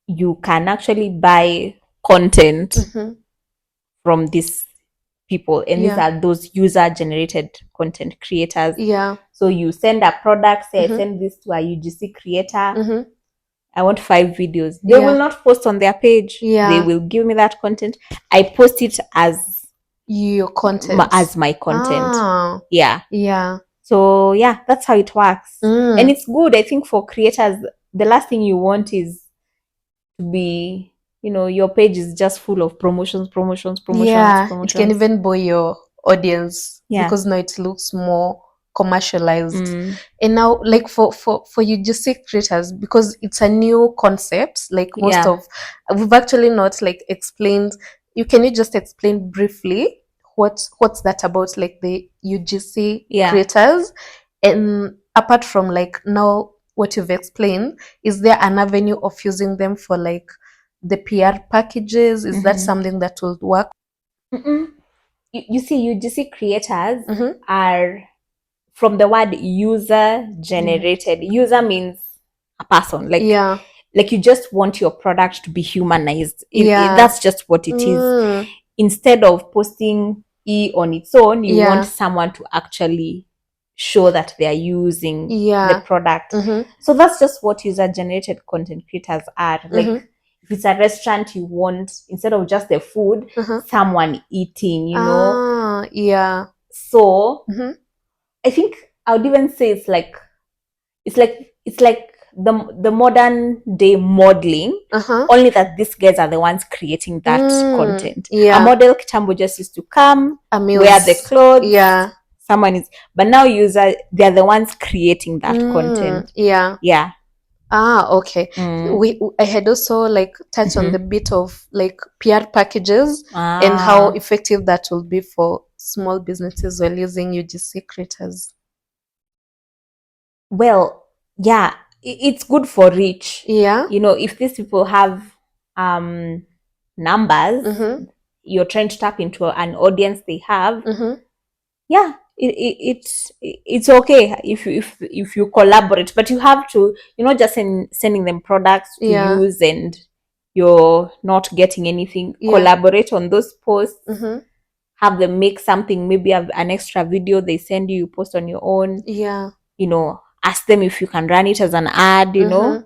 You can actually buy content from these people, and these are those user generated content creators. So you send a product, say I send this to a UGC creator, I want 5 videos. They will not post on their page. They will give me that content. I post it as your content, as my content. So yeah, that's how it works. And it's good, I think, for creators. The last thing you want is to be, you know, your page is just full of promotions. It can even bore your audience because now it looks more commercialized. And now, like for UGC creators, because it's a new concept, like most of, we've actually not like explained. Can you just explain briefly what's that about, like the UGC creators? And apart from like now what you've explained, is there an avenue of using them for like the PR packages? Is that something that will work? You see, UGC creators are from the word user generated. User means a person, like you just want your product to be humanized. That's just what it is. Instead of posting on its own, you want someone to actually show that they are using the product. So that's just what user generated content creators are. Like if it's a restaurant, you want, instead of just the food, someone eating, you know. So I think I would even say it's like the modern day modeling, only that these guys are the ones creating that content. A model Kitambo just used to come, wear the clothes, someone is, but now they're the ones creating that content. Okay. I had also like touched on the bit of like PR packages and how effective that will be for small businesses while using UGC creators. Well, it's good for reach. You know, if these people have numbers, you're trying to tap into an audience they have. It's okay if you collaborate, but you have to, you're not just sending them products to use and you're not getting anything. Collaborate on those posts. Have them make something, maybe have an extra video they send you post on your own. You know, ask them if you can run it as an ad, you know.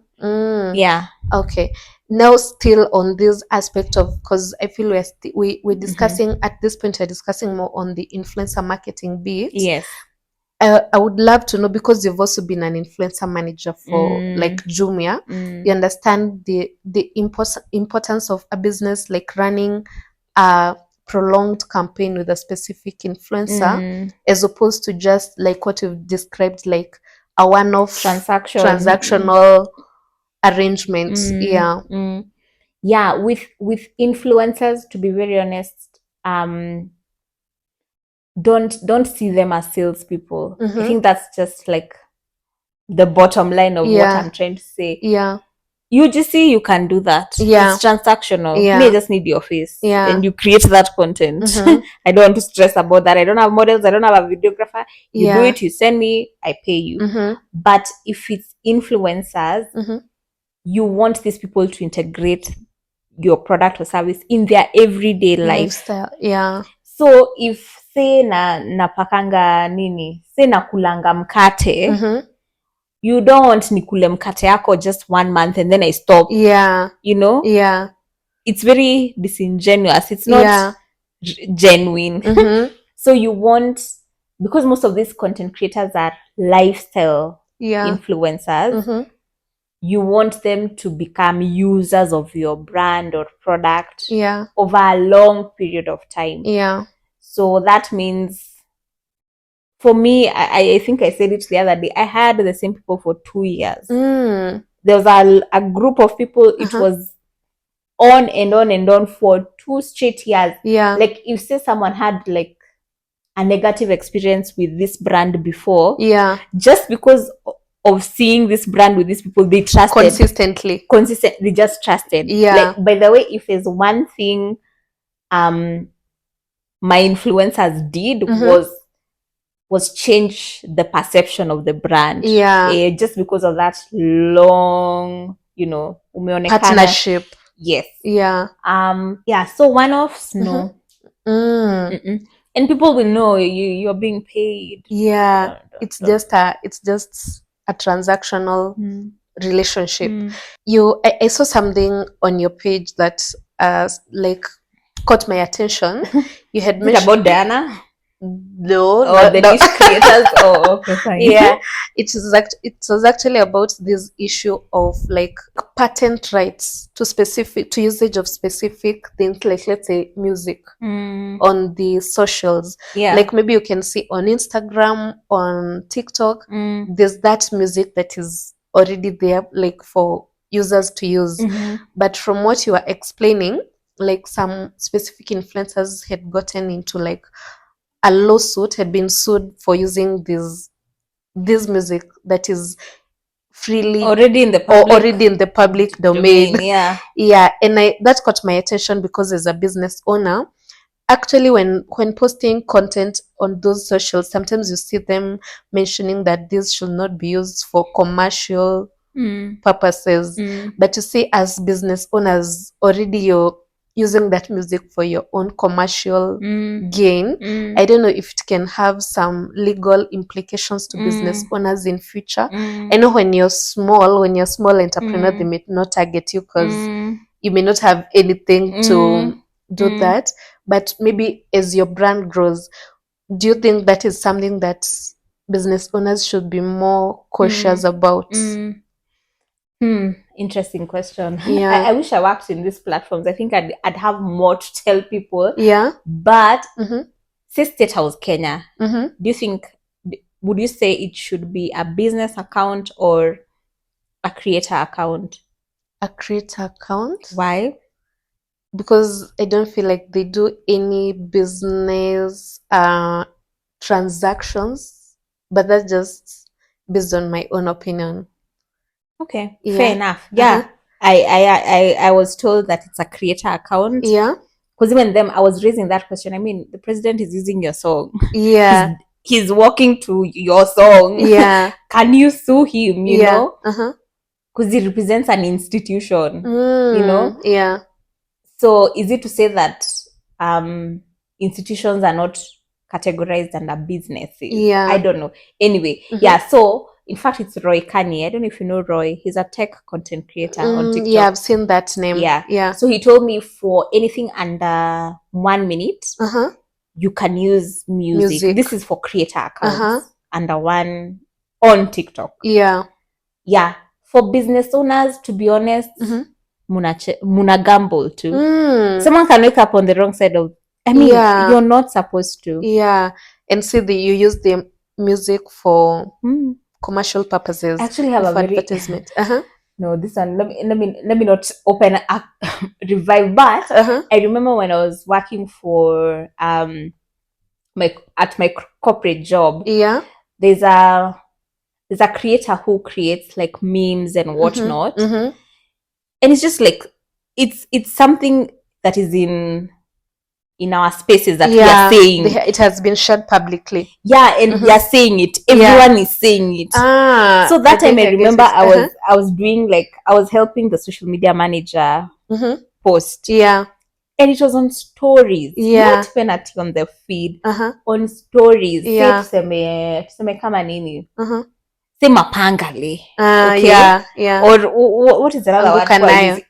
Okay. Now still on this aspect of, because I feel we're discussing at this point, we're discussing more on the influencer marketing bit. I would love to know, because you've also been an influencer manager for like Jumia, you understand the importance of a business like running a prolonged campaign with a specific influencer, as opposed to just like what you've described, like a one-off transactional arrangement. With influencers, to be very honest, don't see them as salespeople. I think that's just like the bottom line of what I'm trying to say. UGC, you can do that. It's transactional. Me, just need your face and you create that content. I don't want to stress about that. I don't have models, I don't have a videographer. You do it, you send me, I pay you. But if it's influencers, you want these people to integrate your product or service in their everyday life. Lifestyle. Yeah. So if say napakanga nini, say nakulanga mkate, you don't want nikule mkate yako just 1 month and then I stop. Yeah. You know? Yeah. It's very disingenuous. It's not genuine. So you want, because most of these content creators are lifestyle influencers, you want them to become users of your brand or product over a long period of time. Yeah. So that means, for me, I think I said it the other day, I had the same people for 2 years. There was a group of people, it was on and on and on for 2 straight years. Yeah. Like, if say someone had like a negative experience with this brand before, just because of seeing this brand with these people, they trusted consistently, they just trusted. Like, by the way, if there's one thing my influencers did was change the perception of the brand, just because of that long, partnership. Yes. So one-offs, no. And people will know you're being paid. It's just a transactional relationship. I saw something on your page that like caught my attention. You had mentioned about Diana. No, the niche creators. Okay, fine. It was actually about this issue of like patent rights to usage of specific things, like let's say music on the socials. Like maybe you can see on Instagram, on TikTok, there's that music that is already there, like for users to use. But from what you are explaining, like some specific influencers had gotten into like a lawsuit, had been sued for using this music that is freely already in the public domain. And that caught my attention because as a business owner, actually when posting content on those socials, sometimes you see them mentioning that this should not be used for commercial purposes. But you see, as business owners, already you're using that music for your own commercial gain. I don't know if it can have some legal implications to business owners in future. I know when you're small entrepreneur, they may not target you because you may not have anything to do that. But maybe as your brand grows, do you think that is something that business owners should be more cautious about? Interesting question. I wish I worked in these platforms. I think I'd have more to tell people. But say State House Kenya, do you think, would you say it should be a business account or a creator account? A creator account. Why? Because I don't feel like they do any business transactions, but that's just based on my own opinion. Okay, fair enough. I was told that it's a creator account. Because even them, I was raising that question. I mean, the president is using your song. He's walking to your song. Can you sue him, you know? Because he represents an institution, you know? So is it to say that institutions are not categorized under businesses? I don't know. Anyway, so in fact, it's Roy Kanye. I don't know if you know Roy. He's a tech content creator on TikTok. Yeah, I've seen that name. So he told me for anything under 1 minute, you can use music. This is for creator accounts under one on TikTok. For business owners, to be honest, muna gamble too. Someone can wake up on the wrong side of. I mean, you're not supposed to. And see you use the music for commercial purposes. I actually have a very advertisement. No, this one. Let me not open up revive. But I remember when I was working for my corporate job. There's a creator who creates like memes and whatnot, and it's just like it's something that is in our spaces that we are saying. It has been shared publicly. And we are saying it. Everyone is saying it. So that time I remember I was doing like, I was helping the social media manager post. Yeah. And it was on stories. Yeah. Not even on the feed. On stories. Yeah. Say tuseme kama nini? Say mapangale. Okay. Yeah. Yeah. Or what is another word for nayo?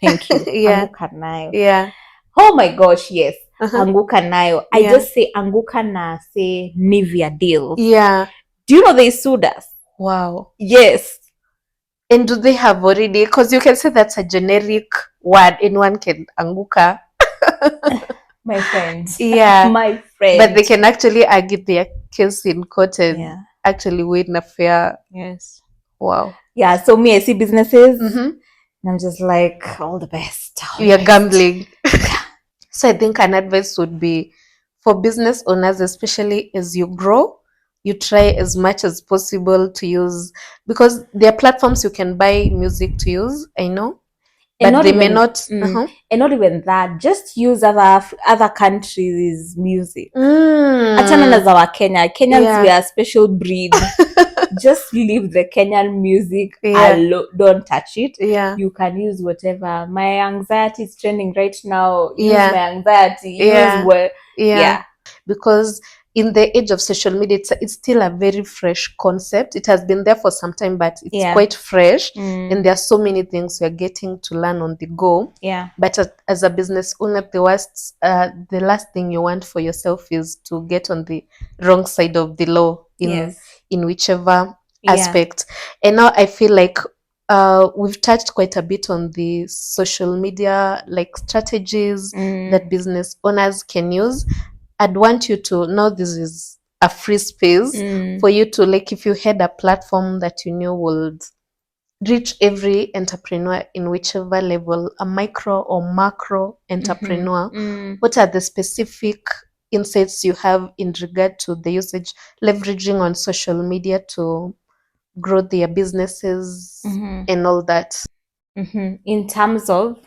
Thank you. Yeah. Anguka nayo. Yeah. Oh my gosh, yes. Anguka nayo. I just say anguka na say Nivea deals. Yeah. Do you know they sued us? Wow. Yes. And do they have already? Because you can say that's a generic word. Anyone can anguka. My friend. Yeah. My friend. But they can actually argue their case in court and actually win a fair. Yes. Wow. Yeah. So me, I see businesses. And I'm just like, all the best. You're gambling. So I think an advice would be for business owners, especially as you grow, you try as much as possible to use, because there are platforms you can buy music to use, I know, but they may not. And not even that. Just use other countries' music. Achana na za wa Kenya. Kenyans, we are a special breed. Just leave the Kenyan music alone. Don't touch it. You can use whatever. My anxiety is trending right now. Use my anxiety. Use what? Because in the age of social media, it's still a very fresh concept. It has been there for some time, but it's quite fresh. And there are so many things we're getting to learn on the go. But as a business owner, the last thing you want for yourself is to get on the wrong side of the law in whichever aspect. And now I feel like we've touched quite a bit on the social media like strategies that business owners can use. I'd want you to know this is a free space for you to, like, if you had a platform that you knew would reach every entrepreneur in whichever level, a micro or macro entrepreneur, what are the specific insights you have in regard to the usage, leveraging on social media to grow their businesses and all that? In terms of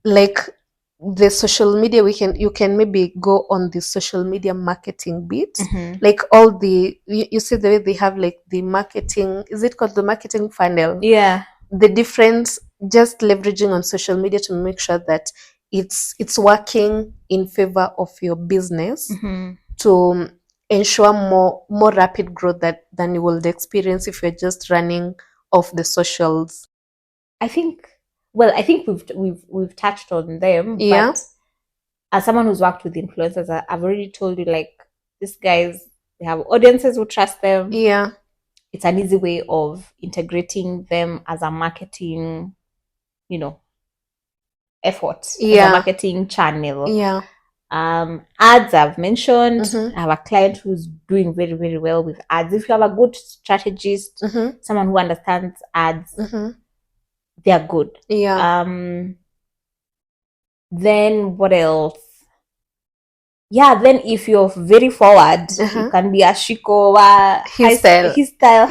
like the social media, you can maybe go on the social media marketing bit, like all the you see the way they have like the marketing, is it called the marketing funnel? The difference, just leveraging on social media to make sure that it's working in favor of your business to ensure more rapid growth than you will experience if you're just running off the socials. I think we've touched on them, but as someone who's worked with influencers, I've already told you, like, these guys, they have audiences who trust them. It's an easy way of integrating them as a marketing, effort, as a marketing channel. Ads I've mentioned. I have a client who's doing very, very well with ads. If you have a good strategist, someone who understands ads, they're good. Then what else? Then if you're very forward, you can be a Shiko, his style.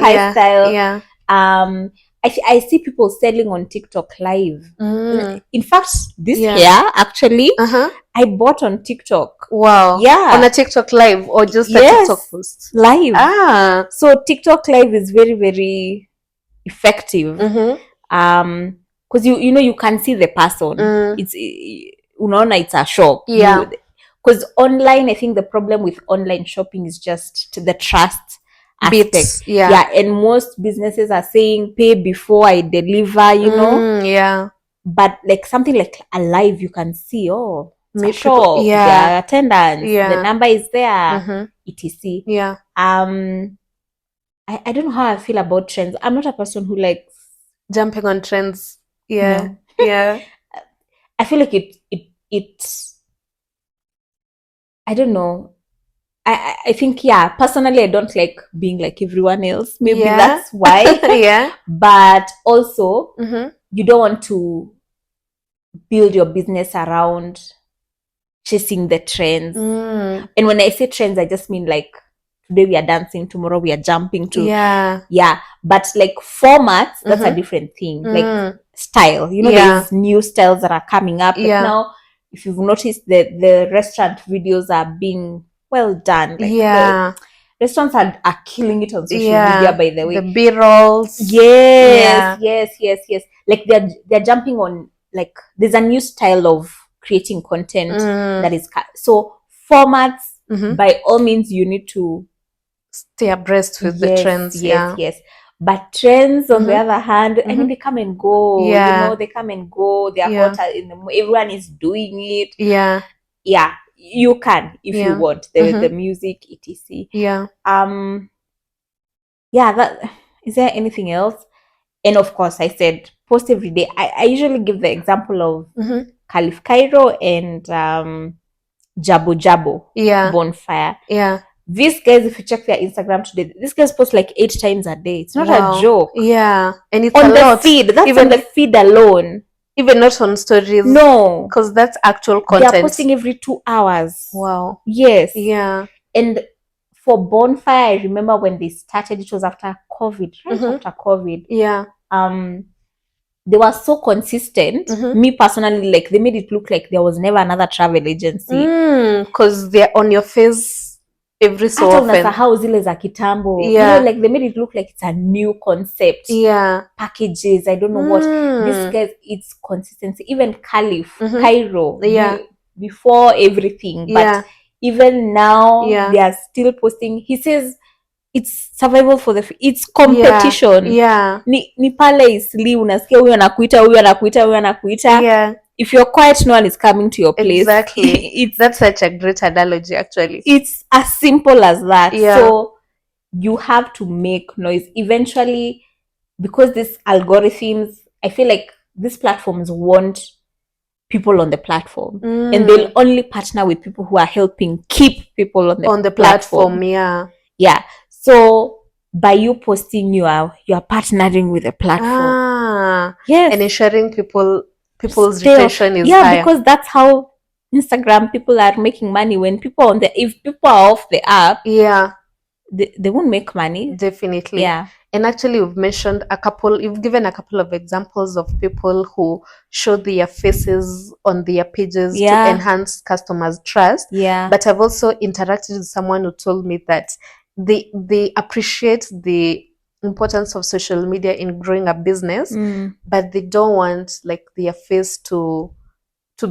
I see people selling on TikTok live. In fact, this hair actually I bought on TikTok. Wow. Yeah. On a TikTok live or just a TikTok post? Live. So TikTok live is very, very effective. Because you can see the person. It's it's a shop. Because online, I think the problem with online shopping is just the trust aspect. And most businesses are saying pay before I deliver, but like something like a live, you can see, it's a shop, their attendance, the number is there, etc. I don't know how I feel about trends. I'm not a person who likes jumping on trends. No. I feel like it I don't know. I think, personally, I don't like being like everyone else. Maybe that's why. But also, you don't want to build your business around chasing the trends. And when I say trends, I just mean like today we are dancing, tomorrow we are jumping to. But like formats, that's a different thing. Like style, there's new styles that are coming up. Like now, if you've noticed, the restaurant videos are being well done. Like the restaurants are killing it on social media, by the way. The B-rolls. Yes. Like they're jumping on like there's a new style of creating content that is so formats. By all means, you need to stay abreast with the trends. Yes. But trends, on the other hand, I mean, they come and go. They come and go. They are hot everyone is doing it. Yeah, you can if you want. The music, etc. That is there anything else? And of course, I said post every day. I usually give the example of Caliph Cairo and Jabo Jabo Bonfire. These guys, if you check their Instagram today, these guys post like 8 times a day. It's not a joke. And it's on a the lot. feed. That's even on the feed alone. Even not on stories. No, because that's actual content. They are posting every 2 hours. Wow. Yes. And for Bonfire, I remember when they started, it was after COVID, right after COVID. They were so consistent. Me personally, like, they made it look like there was never another travel agency. Because they're on your face every so often. How zile za kitambo. Like they made it look like it's a new concept. Packages, I don't know what. This guys, it's consistency. Even Caliph, Cairo, before everything. But even now, they are still posting. He says it's survival for it's competition. Ni pale isli unasikia huyu anakuita. If you're quiet, no one is coming to your place. Exactly. That's such a great analogy, actually. It's as simple as that. So you have to make noise. Eventually, because these algorithms, I feel like these platforms want people on the platform. And they'll only partner with people who are helping keep people on the platform. So by you posting, you are partnering with the platform. And ensuring people's retention is higher. Because that's how Instagram people are making money. When people if people are off the app, they won't make money. Definitely. And actually, you've given a couple of examples of people who show their faces on their pages to enhance customers' trust. But I've also interacted with someone who told me that they appreciate the importance of social media in growing a business, but they don't want like their face to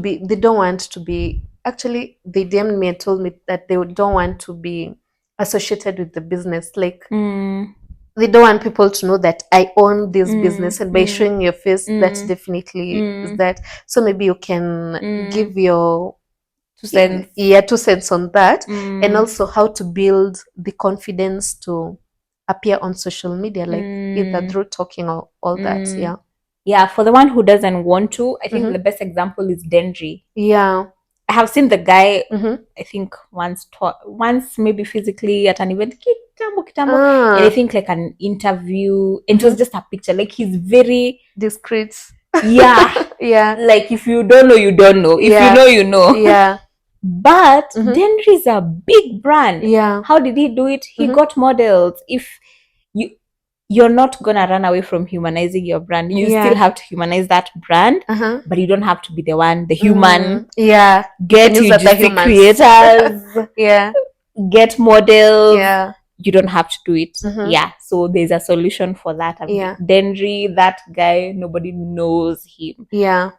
be, they don't want to be, actually they DM'd me and told me that they don't want to be associated with the business. Like they don't want people to know that I own this business, and by showing your face, that definitely is that. So maybe you can give your 2 cents. 2 cents on that, and also how to build the confidence to appear on social media, like either through talking or all that. For the one who doesn't want to, I think the best example is Dendry. I have seen the guy, I think once maybe physically at an event, kitambo, and I think like an interview, and it was just a picture. Like he's very discreet. Like if you don't know, you don't know. If you know, you know. But Dendry is a big brand. How did he do it? He got models. If you're not gonna run away from humanizing your brand. You still have to humanize that brand, but you don't have to be the human. Get UGC creators. Get models. You don't have to do it. So there's a solution for that. Dendry, that guy, nobody knows him. And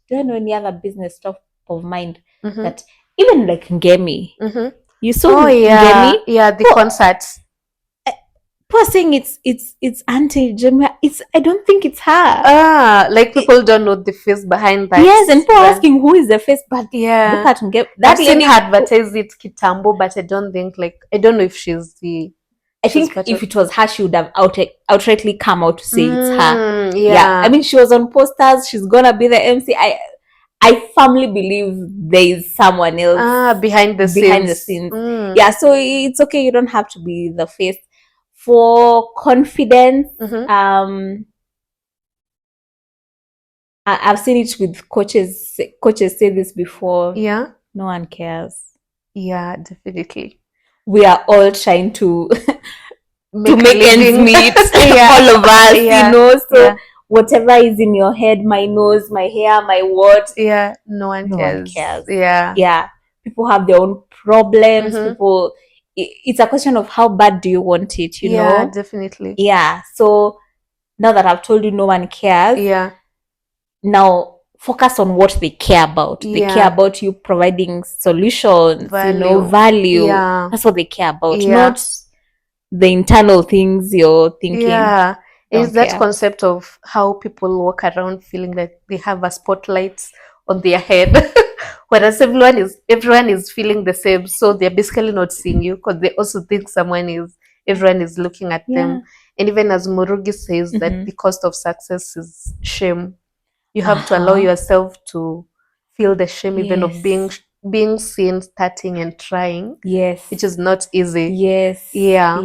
do you know any other business stuff of mind that even like Ngemi? You saw Ngemi? The concerts. People are saying it's Auntie Jemima. I don't think it's her. Like people don't know the face behind that. Yes, and people are asking who is the face, but look at Ngemi. That lady advertised it Kitambo, but I don't know if she's the. I think if it was her, she would have outrightly come out to say it's her. I mean, she was on posters. She's gonna be the MC. I firmly believe there is someone else behind the scenes. So it's okay. You don't have to be the face. For confidence, I've seen it with coaches. Coaches say this before. No one cares. Definitely. We are all trying to make ends meet. All of us, So whatever is in your head, my nose, my hair, my what. No one cares. People have their own problems. People. It's a question of how bad do you want it, you know? Definitely. So now that I've told you no one cares, now focus on what they care about. They care about you providing solutions, value. Yeah. That's what they care about, Yeah. not the internal things you're thinking. Yeah. It's Don't that care. concept of how people walk around feeling like they have a spotlight on their head. Whereas everyone is feeling the same. So they're basically not seeing you because they also think everyone is looking at them. And even as Murugi says that the cost of success is shame. You have to allow yourself to feel the shame even of being seen, starting and trying. Yes. Which is not easy. Yes. Yeah.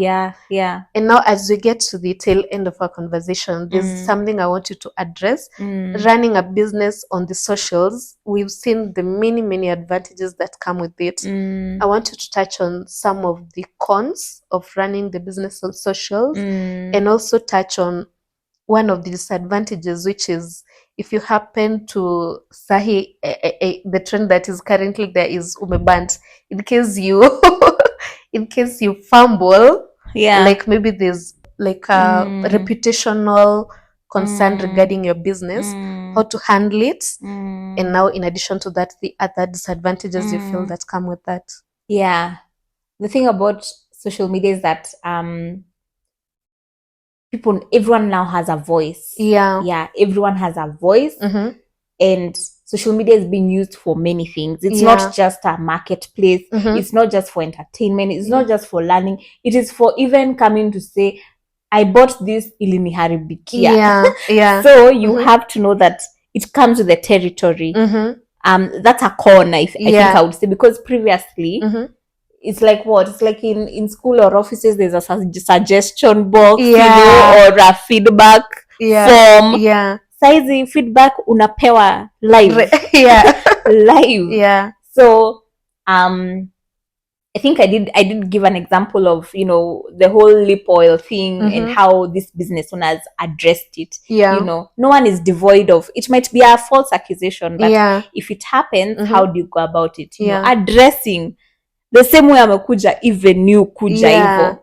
Yeah. And now as we get to the tail end of our conversation, there's something I want you to address. Running a business on the socials, we've seen the many, many advantages that come with it. I want you to touch on some of the cons of running the business on socials and also touch on one of the disadvantages, which is if you happen to the trend that is currently there is umebant. In case you fumble, like maybe there's like a reputational concern regarding your business, how to handle it, and now in addition to that, the other disadvantages you feel that come with that. Yeah, the thing about social media is that everyone now has a voice. Yeah, everyone has a voice. And social media is being used for many things. It's not just a marketplace. It's not just for entertainment. It's not just for learning. It is for even coming to say, I bought this iliniharibikia. So you have to know that it comes with the territory. That's a con, I think I would say, because previously it's like what? It's like in school or offices, there's a suggestion box, or a feedback form. Saizi feedback unapewa live. Live. So I think I did give an example of the whole lip oil thing and how this business owners addressed it. No one is devoid of it. Might be a false accusation, but if it happens, how do you go about it? Addressing the same way amekuja, even you kuja hivo.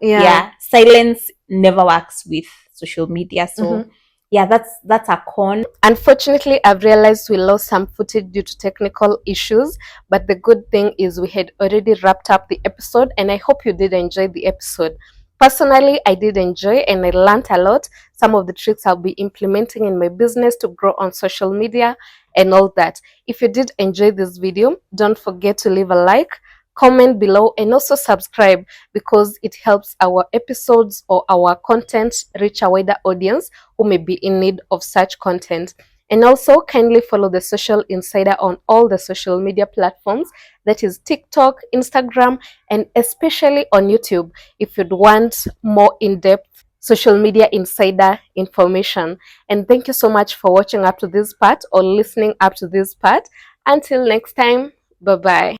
Silence never works with social media. So that's a con. Unfortunately, I've realized we lost some footage due to technical issues, but the good thing is we had already wrapped up the episode, and I hope you did enjoy the episode. Personally, I did enjoy and I learned a lot. Some of the tricks I'll be implementing in my business to grow on social media and all that. If you did enjoy this video, don't forget to leave a like, comment below, and also subscribe, because it helps our episodes or our content reach a wider audience who may be in need of such content. And also kindly follow the Social Insider on all the social media platforms, that is TikTok, Instagram, and especially on YouTube if you'd want more in-depth social media insider information. And thank you so much for watching up to this part or listening up to this part. Until next time, bye-bye.